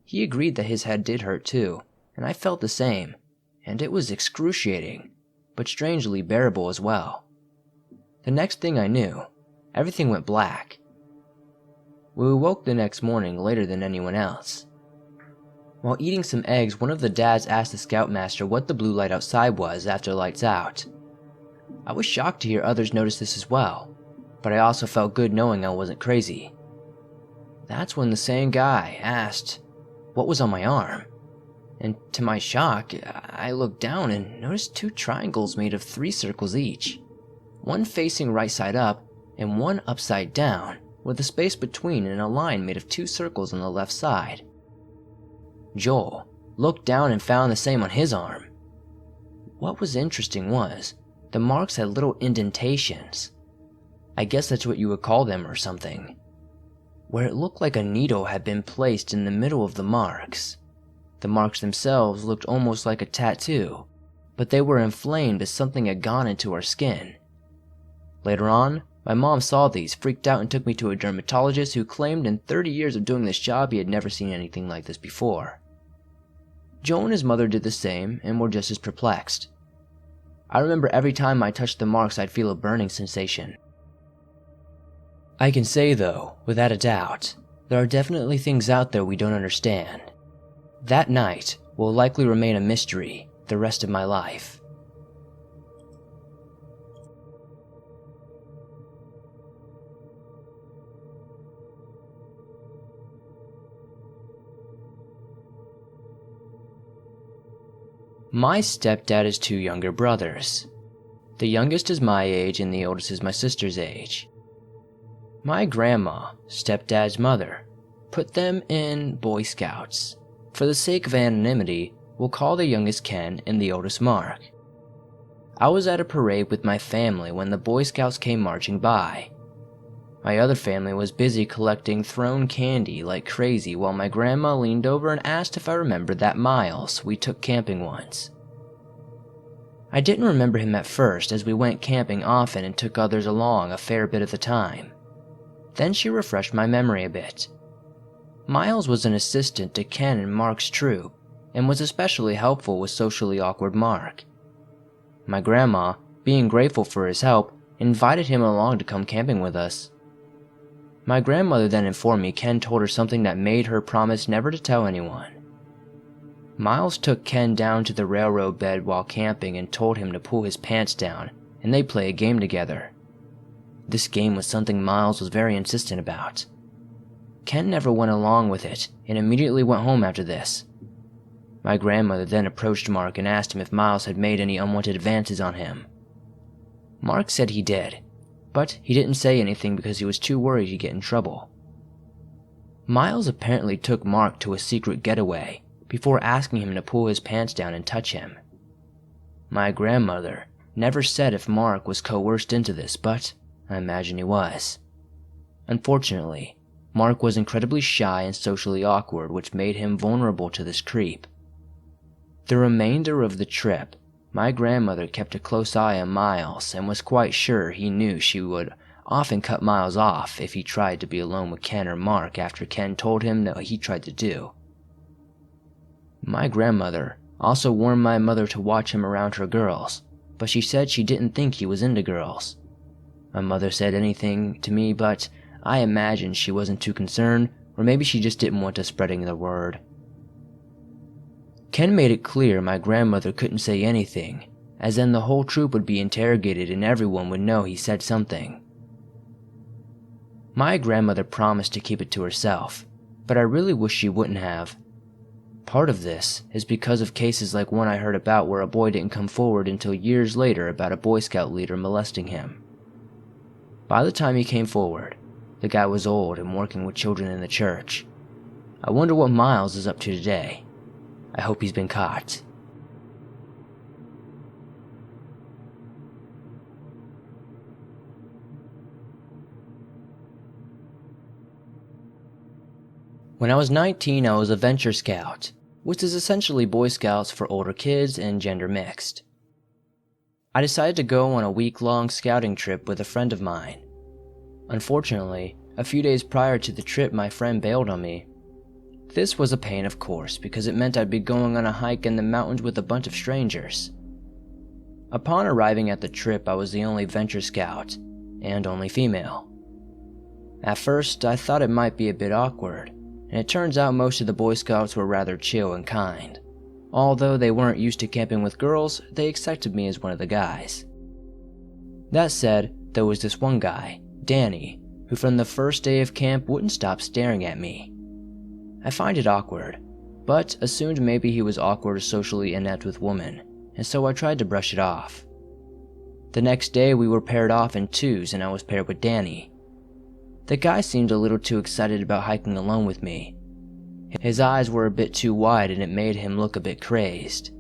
He agreed that his head did hurt too, and I felt the same, and it was excruciating, but strangely bearable as well. The next thing I knew, everything went black. We awoke the next morning later than anyone else. While eating some eggs, one of the dads asked the scoutmaster what the blue light outside was after lights out. I was shocked to hear others notice this as well, but I also felt good knowing I wasn't crazy. That's when the same guy asked what was on my arm, and to my shock, I looked down and noticed 2 triangles made of 3 circles each, one facing right side up and one upside down, with a space between and a line made of 2 circles on the left side. Joel looked down and found the same on his arm. What was interesting was, the marks had little indentations. I guess that's what you would call them or something, where it looked like a needle had been placed in the middle of the marks. The marks themselves looked almost like a tattoo, but they were inflamed as something had gone into our skin. Later on, my mom saw these, freaked out, and took me to a dermatologist who claimed in 30 years of doing this job he had never seen anything like this before. Joe and his mother did the same and were just as perplexed. I remember every time I touched the marks I'd feel a burning sensation. I can say though, without a doubt, there are definitely things out there we don't understand. That night will likely remain a mystery the rest of my life. My stepdad has 2 younger brothers. The youngest is my age and the oldest is my sister's age. My grandma, stepdad's mother, put them in Boy Scouts. For the sake of anonymity, we'll call the youngest Ken and the oldest Mark. I was at a parade with my family when the Boy Scouts came marching by. My other family was busy collecting thrown candy like crazy while my grandma leaned over and asked if I remembered that Miles we took camping once. I didn't remember him at first as we went camping often and took others along a fair bit of the time. Then she refreshed my memory a bit. Miles was an assistant to Ken and Mark's troop and was especially helpful with socially awkward Mark. My grandma, being grateful for his help, invited him along to come camping with us. My grandmother then informed me Ken told her something that made her promise never to tell anyone. Miles took Ken down to the railroad bed while camping and told him to pull his pants down, and they play a game together. This game was something Miles was very insistent about. Ken never went along with it and immediately went home after this. My grandmother then approached Mark and asked him if Miles had made any unwanted advances on him. Mark said he did, but he didn't say anything because he was too worried he'd get in trouble. Miles apparently took Mark to a secret getaway before asking him to pull his pants down and touch him. My grandmother never said if Mark was coerced into this, but I imagine he was. Unfortunately, Mark was incredibly shy and socially awkward, which made him vulnerable to this creep. The remainder of the trip, my grandmother kept a close eye on Miles and was quite sure he knew she would often cut miles off if he tried to be alone with Ken or Mark after Ken told him what he tried to do. My grandmother also warned my mother to watch him around her girls, but she said she didn't think he was into girls. My mother said anything to me, but I imagine she wasn't too concerned, or maybe she just didn't want us spreading the word. Ken made it clear my grandmother couldn't say anything, as then the whole troop would be interrogated and everyone would know he said something. My grandmother promised to keep it to herself, but I really wish she wouldn't have. Part of this is because of cases like one I heard about where a boy didn't come forward until years later about a Boy Scout leader molesting him. By the time he came forward, the guy was old and working with children in the church. I wonder what Miles is up to today. I hope he's been caught. When I was 19, I was a Venture Scout, which is essentially Boy Scouts for older kids and gender mixed. I decided to go on a week-long scouting trip with a friend of mine. Unfortunately, a few days prior to the trip, my friend bailed on me. This was a pain, of course, because it meant I'd be going on a hike in the mountains with a bunch of strangers. Upon arriving at the trip, I was the only Venture Scout, and only female. At first, I thought it might be a bit awkward, and it turns out most of the Boy Scouts were rather chill and kind. Although they weren't used to camping with girls, they accepted me as one of the guys. That said, there was this one guy, Danny, who from the first day of camp wouldn't stop staring at me. I find it awkward, but assumed maybe he was awkward or socially inept with women, and so I tried to brush it off. The next day we were paired off in twos and I was paired with Danny. The guy seemed a little too excited about hiking alone with me. His eyes were a bit too wide and it made him look a bit crazed.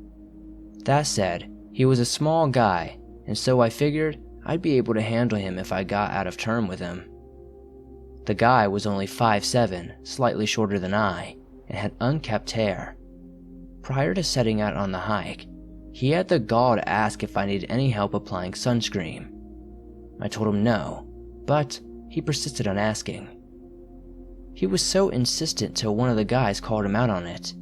That said, he was a small guy, and so I figured I'd be able to handle him if I got out of turn with him. The guy was only 5'7", slightly shorter than I, and had unkempt hair. Prior to setting out on the hike, he had the gall to ask if I needed any help applying sunscreen. I told him no, but he persisted on asking. He was so insistent till one of the guys called him out on it.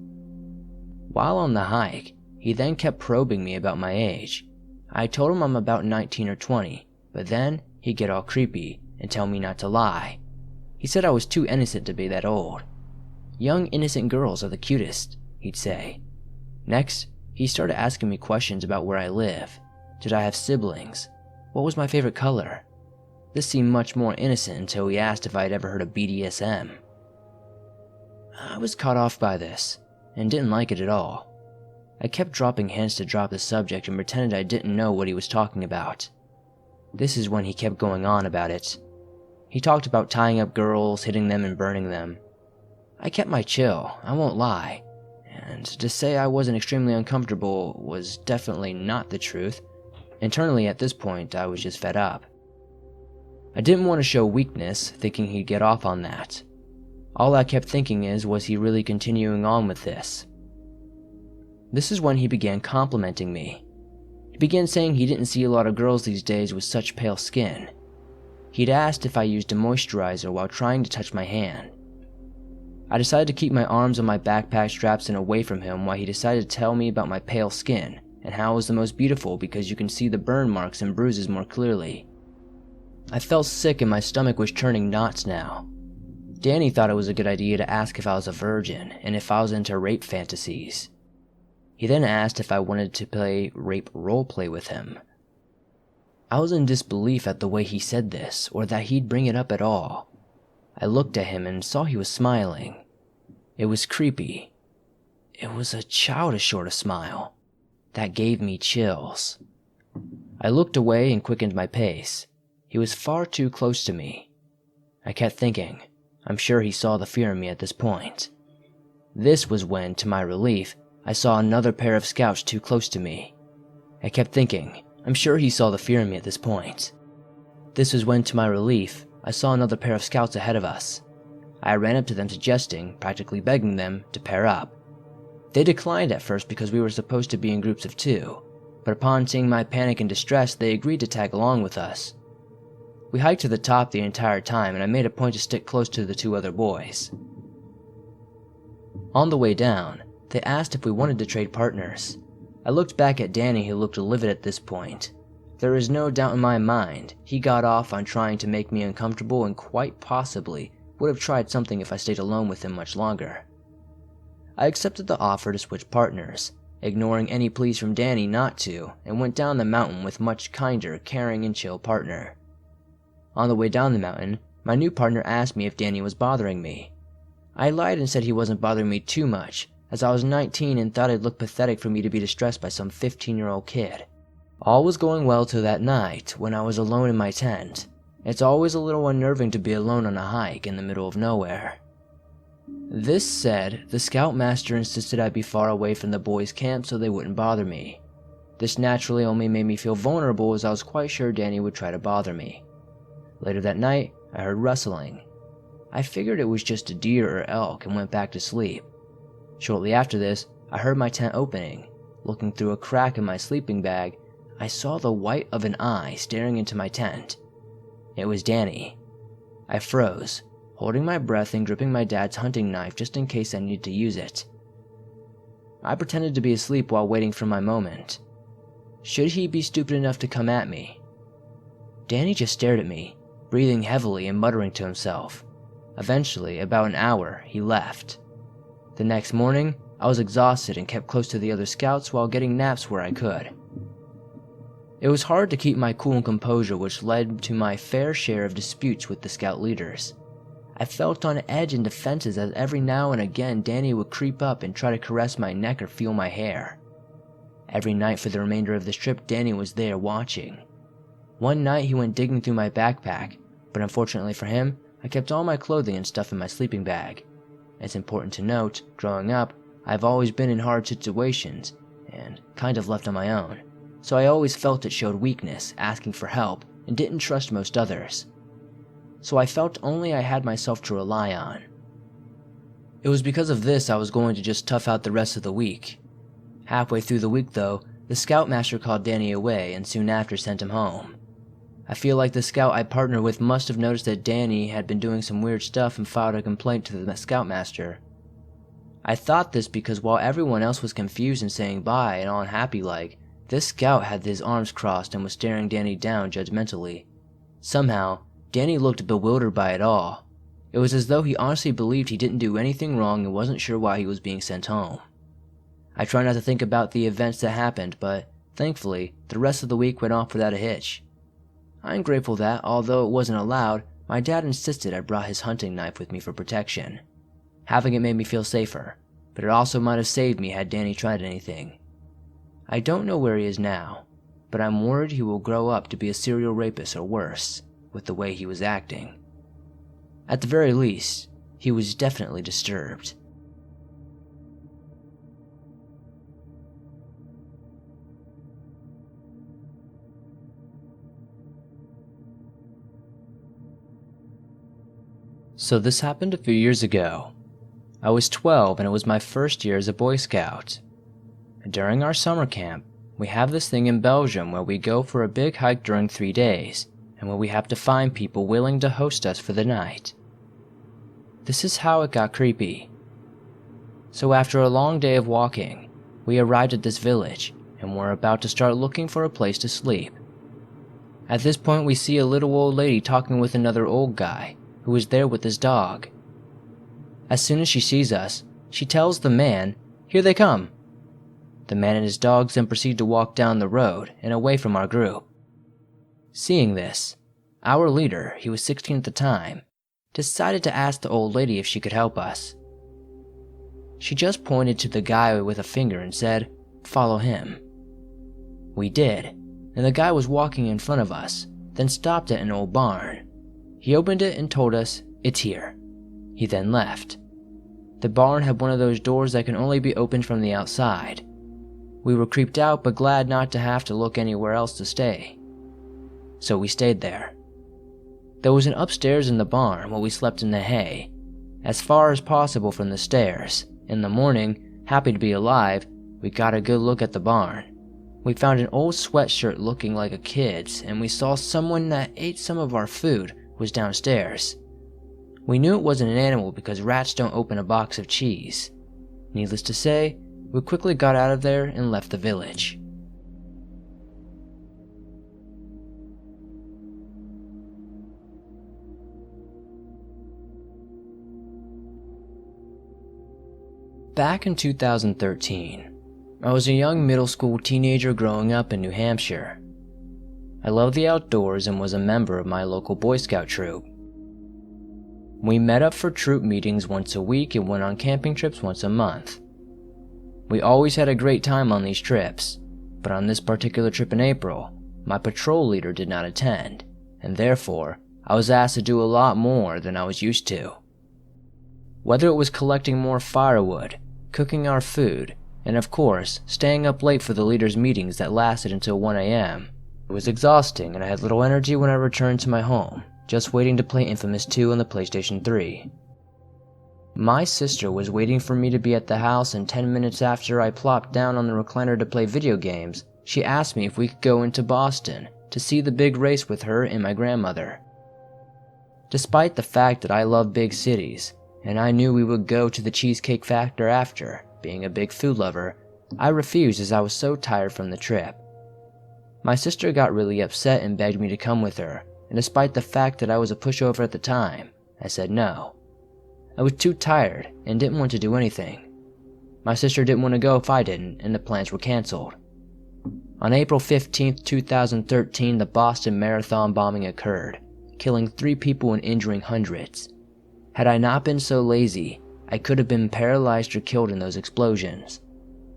While on the hike, he then kept probing me about my age. I told him I'm about 19 or 20, but then he'd get all creepy and tell me not to lie. He said I was too innocent to be that old. Young innocent girls are the cutest, he'd say. Next, he started asking me questions about where I live. Did I have siblings? What was my favorite color? This seemed much more innocent until he asked if I had ever heard of BDSM. I was caught off by this, and didn't like it at all. I kept dropping hints to drop the subject and pretended I didn't know what he was talking about. This is when he kept going on about it. He talked about tying up girls, hitting them, and burning them. I kept my chill, I won't lie, and to say I wasn't extremely uncomfortable was definitely not the truth. Internally at this point, I was just fed up. I didn't want to show weakness, thinking he'd get off on that. All I kept thinking was he really continuing on with this? This is when he began complimenting me. He began saying he didn't see a lot of girls these days with such pale skin. He'd asked if I used a moisturizer while trying to touch my hand. I decided to keep my arms on my backpack straps and away from him while he decided to tell me about my pale skin and how it was the most beautiful because you can see the burn marks and bruises more clearly. I felt sick and my stomach was turning knots now. Danny thought it was a good idea to ask if I was a virgin and if I was into rape fantasies. He then asked if I wanted to play rape roleplay with him. I was in disbelief at the way he said this, or that he'd bring it up at all. I looked at him and saw he was smiling. It was creepy. It was a childish sort of smile that gave me chills. I looked away and quickened my pace. He was far too close to me. I kept thinking, I'm sure he saw the fear in me at this point. This was when, to my relief, I saw another pair of scouts too close to me. I kept thinking, I'm sure he saw the fear in me at this point. This was when, to my relief, I saw another pair of scouts ahead of us. I ran up to them suggesting, practically begging them, to pair up. They declined at first because we were supposed to be in groups of 2, but upon seeing my panic and distress, they agreed to tag along with us. We hiked to the top the entire time, and I made a point to stick close to the 2 other boys. On the way down, they asked if we wanted to trade partners. I looked back at Danny, who looked livid at this point. There is no doubt in my mind he got off on trying to make me uncomfortable and quite possibly would have tried something if I stayed alone with him much longer. I accepted the offer to switch partners, ignoring any pleas from Danny not to, and went down the mountain with much kinder, caring, and chill partner. On the way down the mountain, my new partner asked me if Danny was bothering me. I lied and said he wasn't bothering me too much, as I was 19 and thought it'd look pathetic for me to be distressed by some 15-year-old kid. All was going well till that night, when I was alone in my tent. It's always a little unnerving to be alone on a hike in the middle of nowhere. This said, the scoutmaster insisted I be far away from the boys' camp so they wouldn't bother me. This naturally only made me feel vulnerable, as I was quite sure Danny would try to bother me. Later that night, I heard rustling. I figured it was just a deer or elk and went back to sleep. Shortly after this, I heard my tent opening. Looking through a crack in my sleeping bag, I saw the white of an eye staring into my tent. It was Danny. I froze, holding my breath and gripping my dad's hunting knife just in case I needed to use it. I pretended to be asleep while waiting for my moment. Should he be stupid enough to come at me? Danny just stared at me, breathing heavily and muttering to himself. Eventually, about an hour, he left. The next morning, I was exhausted and kept close to the other scouts while getting naps where I could. It was hard to keep my cool and composure, which led to my fair share of disputes with the scout leaders. I felt on edge and defenses as every now and again Danny would creep up and try to caress my neck or feel my hair. Every night for the remainder of this trip, Danny was there watching. One night he went digging through my backpack, but unfortunately for him, I kept all my clothing and stuff in my sleeping bag. It's important to note, growing up, I've always been in hard situations, and kind of left on my own, so I always felt it showed weakness, asking for help, and didn't trust most others. So I felt only I had myself to rely on. It was because of this I was going to just tough out the rest of the week. Halfway through the week though, the scoutmaster called Danny away and soon after sent him home. I feel like the scout I partnered with must have noticed that Danny had been doing some weird stuff and filed a complaint to the scoutmaster. I thought this because while everyone else was confused and saying bye and all unhappy like, this scout had his arms crossed and was staring Danny down judgmentally. Somehow, Danny looked bewildered by it all. It was as though he honestly believed he didn't do anything wrong and wasn't sure why he was being sent home. I try not to think about the events that happened, but thankfully, the rest of the week went off without a hitch. I'm grateful that, although it wasn't allowed, my dad insisted I brought his hunting knife with me for protection. Having it made me feel safer, but it also might have saved me had Danny tried anything. I don't know where he is now, but I'm worried he will grow up to be a serial rapist or worse, with the way he was acting. At the very least, he was definitely disturbed. So this happened a few years ago. I was 12 and it was my first year as a Boy Scout. During our summer camp, we have this thing in Belgium where we go for a big hike during 3 days, and where we have to find people willing to host us for the night. This is how it got creepy. So after a long day of walking, we arrived at this village, and were about to start looking for a place to sleep. At this point we see a little old lady talking with another old guy, who is there with his dog. As soon as she sees us, she tells the man, "Here they come." The man and his dogs then proceed to walk down the road and away from our group. Seeing this, our leader, he was 16 at the time, decided to ask the old lady if she could help us. She just pointed to the guy with a finger and said, "Follow him." We did, and the guy was walking in front of us, then stopped at an old barn. He opened it and told us, "It's here." He then left. The barn had one of those doors that can only be opened from the outside. We were creeped out but glad not to have to look anywhere else to stay. So we stayed there. There was an upstairs in the barn while we slept in the hay, as far as possible from the stairs. In the morning, happy to be alive, we got a good look at the barn. We found an old sweatshirt looking like a kid's, and we saw someone that ate some of our food was downstairs. We knew it wasn't an animal because rats don't open a box of cheese. Needless to say, we quickly got out of there and left the village. Back in 2013, I was a young middle school teenager growing up in New Hampshire. I loved the outdoors and was a member of my local Boy Scout troop. We met up for troop meetings once a week and went on camping trips once a month. We always had a great time on these trips, but on this particular trip in April, my patrol leader did not attend, and therefore, I was asked to do a lot more than I was used to. Whether it was collecting more firewood, cooking our food, and of course, staying up late for the leader's meetings that lasted until 1 a.m., it was exhausting and I had little energy when I returned to my home, just waiting to play Infamous 2 on the PlayStation 3. My sister was waiting for me to be at the house, and 10 minutes after I plopped down on the recliner to play video games, she asked me if we could go into Boston to see the big race with her and my grandmother. Despite the fact that I love big cities, and I knew we would go to the Cheesecake Factory after, being a big food lover, I refused as I was so tired from the trip. My sister got really upset and begged me to come with her, and despite the fact that I was a pushover at the time, I said no. I was too tired and didn't want to do anything. My sister didn't want to go if I didn't, and the plans were cancelled. On April 15, 2013, the Boston Marathon bombing occurred, killing 3 people and injuring hundreds. Had I not been so lazy, I could have been paralyzed or killed in those explosions,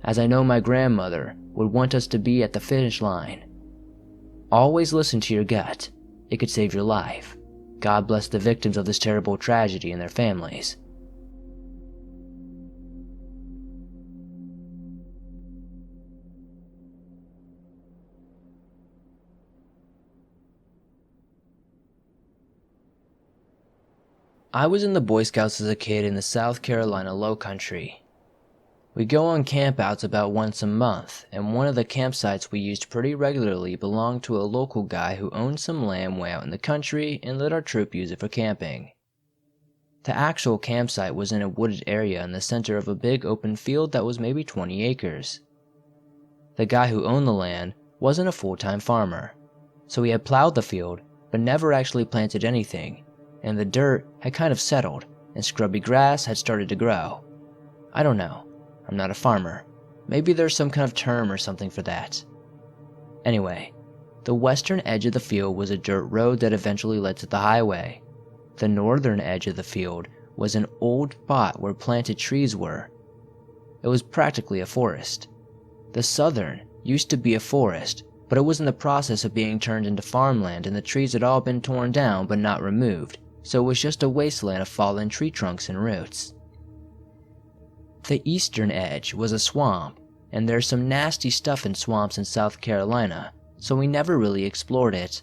as I know my grandmother would want us to be at the finish line. Always listen to your gut. It could save your life. God bless the victims of this terrible tragedy and their families. I was in the Boy Scouts as a kid in the South Carolina Low Country. We go on campouts about once a month, and one of the campsites we used pretty regularly belonged to a local guy who owned some land way out in the country and let our troop use it for camping. The actual campsite was in a wooded area in the center of a big open field that was maybe 20 acres. The guy who owned the land wasn't a full-time farmer, so he had plowed the field but never actually planted anything, and the dirt had kind of settled and scrubby grass had started to grow. I don't know. I'm not a farmer. Maybe there's some kind of term or something for that. Anyway, the western edge of the field was a dirt road that eventually led to the highway. The northern edge of the field was an old spot where planted trees were. It was practically a forest. The southern used to be a forest, but it was in the process of being turned into farmland and the trees had all been torn down but not removed, so it was just a wasteland of fallen tree trunks and roots. The eastern edge was a swamp, and there's some nasty stuff in swamps in South Carolina, so we never really explored it.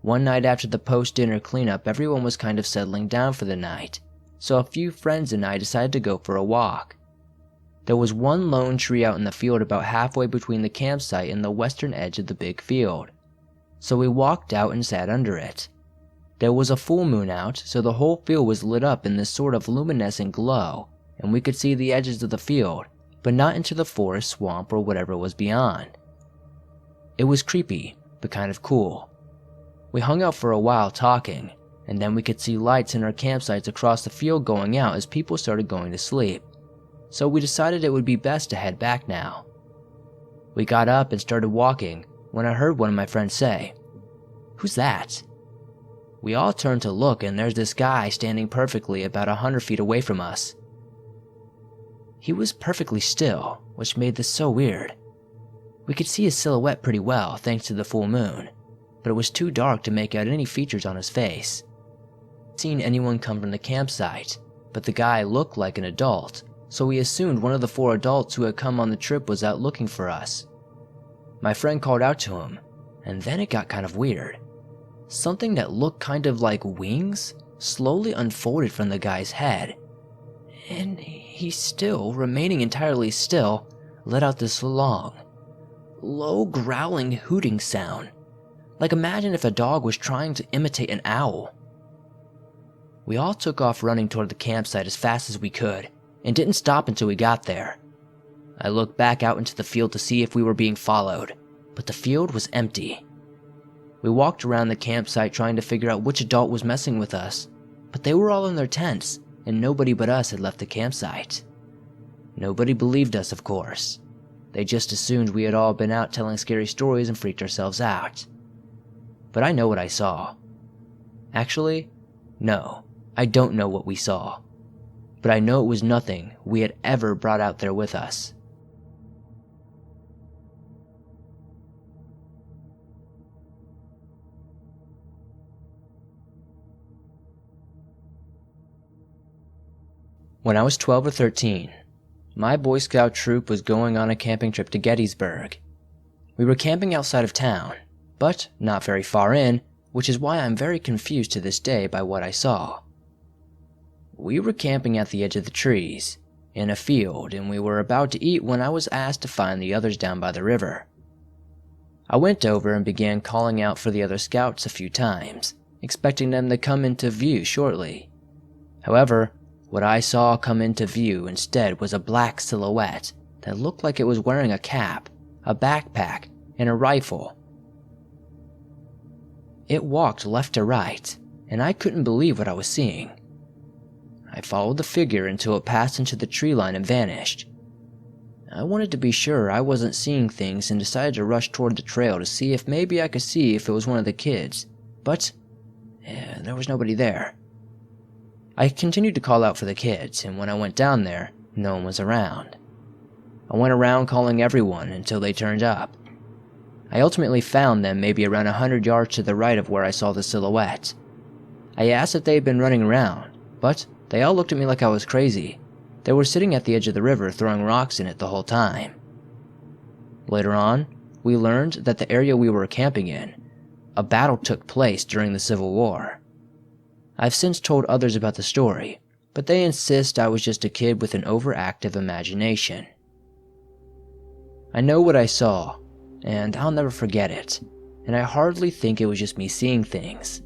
One night after the post-dinner cleanup, everyone was kind of settling down for the night, so a few friends and I decided to go for a walk. There was one lone tree out in the field about halfway between the campsite and the western edge of the big field, so we walked out and sat under it. There was a full moon out, so the whole field was lit up in this sort of luminescent glow, and we could see the edges of the field, but not into the forest, swamp, or whatever was beyond. It was creepy, but kind of cool. We hung out for a while talking, and then we could see lights in our campsites across the field going out as people started going to sleep, so we decided it would be best to head back now. We got up and started walking when I heard one of my friends say, "Who's that?" We all turned to look, and there's this guy standing perfectly about 100 feet away from us. He was perfectly still, which made this so weird. We could see his silhouette pretty well thanks to the full moon, but it was too dark to make out any features on his face. I hadn't seen anyone come from the campsite, but the guy looked like an adult, so we assumed one of the 4 adults who had come on the trip was out looking for us. My friend called out to him, and then it got kind of weird. Something that looked kind of like wings slowly unfolded from the guy's head, and he still, remaining entirely still, let out this long, low growling hooting sound. Like imagine if a dog was trying to imitate an owl. We all took off running toward the campsite as fast as we could and didn't stop until we got there. I looked back out into the field to see if we were being followed, but the field was empty. We walked around the campsite trying to figure out which adult was messing with us, but they were all in their tents and nobody but us had left the campsite. Nobody believed us, of course. They just assumed we had all been out telling scary stories and freaked ourselves out. But I know what I saw. Actually, no, I don't know what we saw. But I know it was nothing we had ever brought out there with us. When I was 12 or 13, my Boy Scout troop was going on a camping trip to Gettysburg. We were camping outside of town, but not very far in, which is why I'm very confused to this day by what I saw. We were camping at the edge of the trees, in a field, and we were about to eat when I was asked to find the others down by the river. I went over and began calling out for the other scouts a few times, expecting them to come into view shortly. However, what I saw come into view instead was a black silhouette that looked like it was wearing a cap, a backpack, and a rifle. It walked left to right, and I couldn't believe what I was seeing. I followed the figure until it passed into the tree line and vanished. I wanted to be sure I wasn't seeing things and decided to rush toward the trail to see if maybe I could see if it was one of the kids, but there was nobody there. I continued to call out for the kids, and when I went down there, no one was around. I went around calling everyone until they turned up. I ultimately found them maybe around 100 yards to the right of where I saw the silhouette. I asked if they had been running around, but they all looked at me like I was crazy. They were sitting at the edge of the river throwing rocks in it the whole time. Later on, we learned that the area we were camping in, a battle took place during the Civil War. I've since told others about the story, but they insist I was just a kid with an overactive imagination. I know what I saw, and I'll never forget it, and I hardly think it was just me seeing things.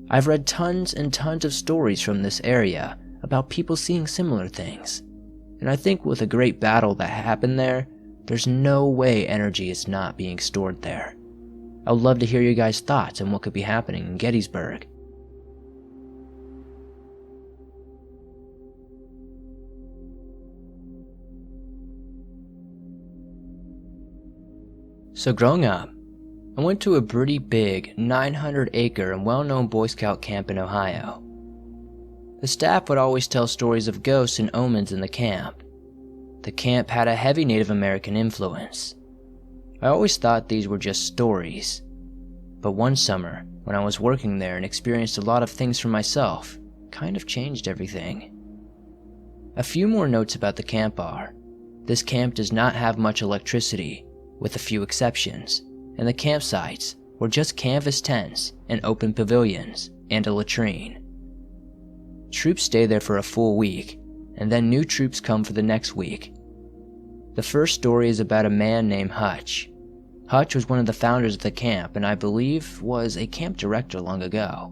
I've read tons and tons of stories from this area about people seeing similar things, and I think with a great battle that happened there, there's no way energy is not being stored there. I would love to hear your guys' thoughts on what could be happening in Gettysburg. So growing up, I went to a pretty big 900-acre and well-known Boy Scout camp in Ohio. The staff would always tell stories of ghosts and omens in the camp. The camp had a heavy Native American influence. I always thought these were just stories. But one summer, when I was working there and experienced a lot of things for myself, kind of changed everything. A few more notes about the camp are, this camp does not have much electricity, with a few exceptions, and the campsites were just canvas tents and open pavilions and a latrine. Troops stay there for a full week, and then new troops come for the next week. The first story is about a man named Hutch. Hutch was one of the founders of the camp and I believe was a camp director long ago.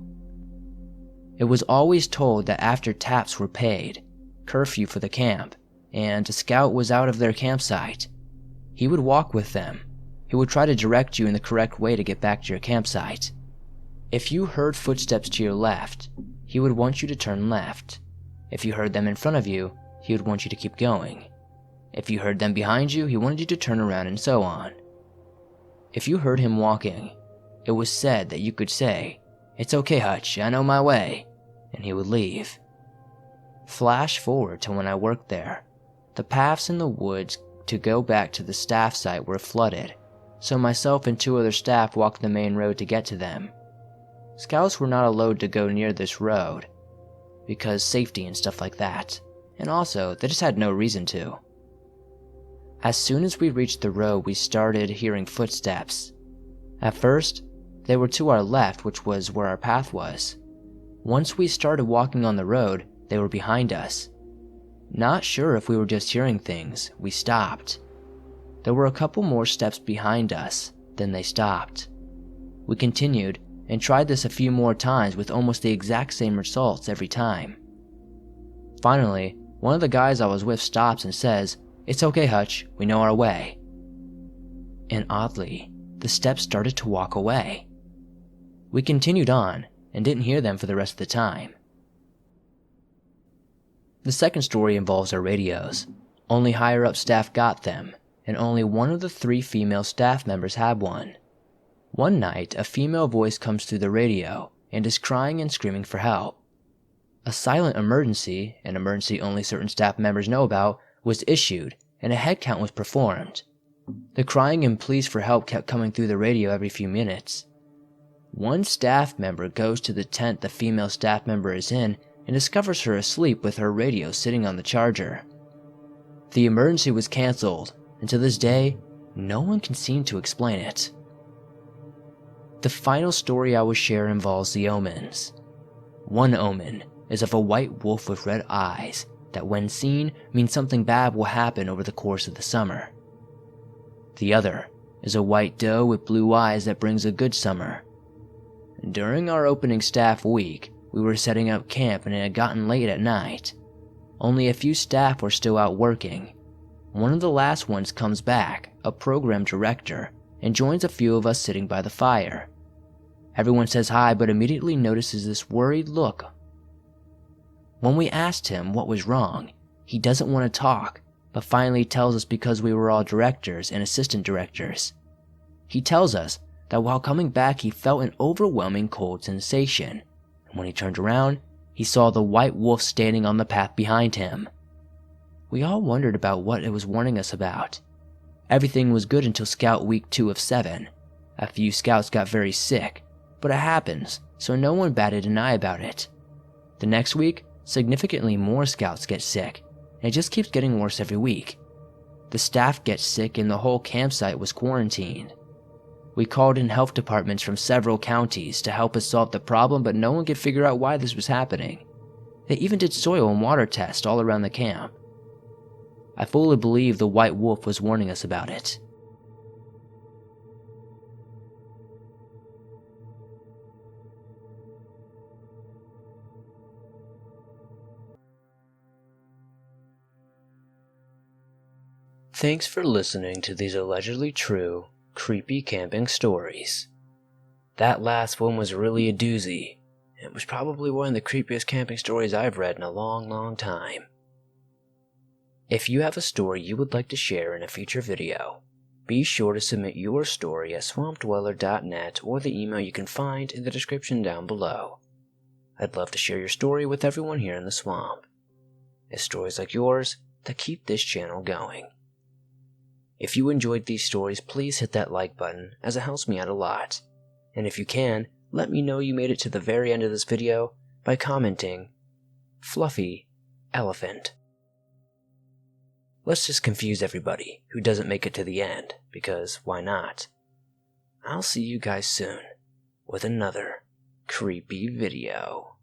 It was always told that after taps were paid, curfew for the camp, and a scout was out of their campsite, he would walk with them. He would try to direct you in the correct way to get back to your campsite. If you heard footsteps to your left, he would want you to turn left. If you heard them in front of you, he would want you to keep going. If you heard them behind you, he wanted you to turn around and so on. If you heard him walking, it was said that you could say, "It's okay, Hutch, I know my way," and he would leave. Flash forward to when I worked there. The paths in the woods to go back to the staff site were flooded, so myself and 2 other staff walked the main road to get to them. Scouts were not allowed to go near this road, because safety and stuff like that, and also they just had no reason to. As soon as we reached the road, we started hearing footsteps. At first, they were to our left, which was where our path was. Once we started walking on the road, they were behind us. Not sure if we were just hearing things, we stopped. There were a couple more steps behind us, then they stopped. We continued and tried this a few more times with almost the exact same results every time. Finally, one of the guys I was with stops and says, "It's okay, Hutch, we know our way." And oddly, the steps started to walk away. We continued on and didn't hear them for the rest of the time. The second story involves our radios. Only higher up staff got them, and only one of the 3 female staff members had one. One night, a female voice comes through the radio and is crying and screaming for help. A silent emergency, an emergency only certain staff members know about, was issued and a head count was performed. The crying and pleas for help kept coming through the radio every few minutes. One staff member goes to the tent the female staff member is in and discovers her asleep with her radio sitting on the charger. The emergency was cancelled, and to this day, no one can seem to explain it. The final story I will share involves the omens. One omen is of a white wolf with red eyes that when seen means something bad will happen over the course of the summer. The other is a white doe with blue eyes that brings a good summer. During our opening staff week, we were setting up camp and it had gotten late at night. Only a few staff were still out working. One of the last ones comes back, a program director, and joins a few of us sitting by the fire. Everyone says hi but immediately notices this worried look. When we asked him what was wrong, he doesn't want to talk, but finally tells us because we were all directors and assistant directors. He tells us that while coming back he felt an overwhelming cold sensation, and when he turned around, he saw the white wolf standing on the path behind him. We all wondered about what it was warning us about. Everything was good until Scout Week 2 of 7. A few scouts got very sick, but it happens, so no one batted an eye about it. The next week, significantly more scouts get sick, and it just keeps getting worse every week. The staff gets sick and the whole campsite was quarantined. We called in health departments from several counties to help us solve the problem, but no one could figure out why this was happening. They even did soil and water tests all around the camp. I fully believe the white wolf was warning us about it. Thanks for listening to these allegedly true, creepy camping stories. That last one was really a doozy. It was probably one of the creepiest camping stories I've read in a long, long time. If you have a story you would like to share in a future video, be sure to submit your story at swampdweller.net or the email you can find in the description down below. I'd love to share your story with everyone here in the swamp. It's stories like yours that keep this channel going. If you enjoyed these stories, please hit that like button as it helps me out a lot. And if you can, let me know you made it to the very end of this video by commenting, "Fluffy Elephant." Let's just confuse everybody who doesn't make it to the end, because why not? I'll see you guys soon with another creepy video.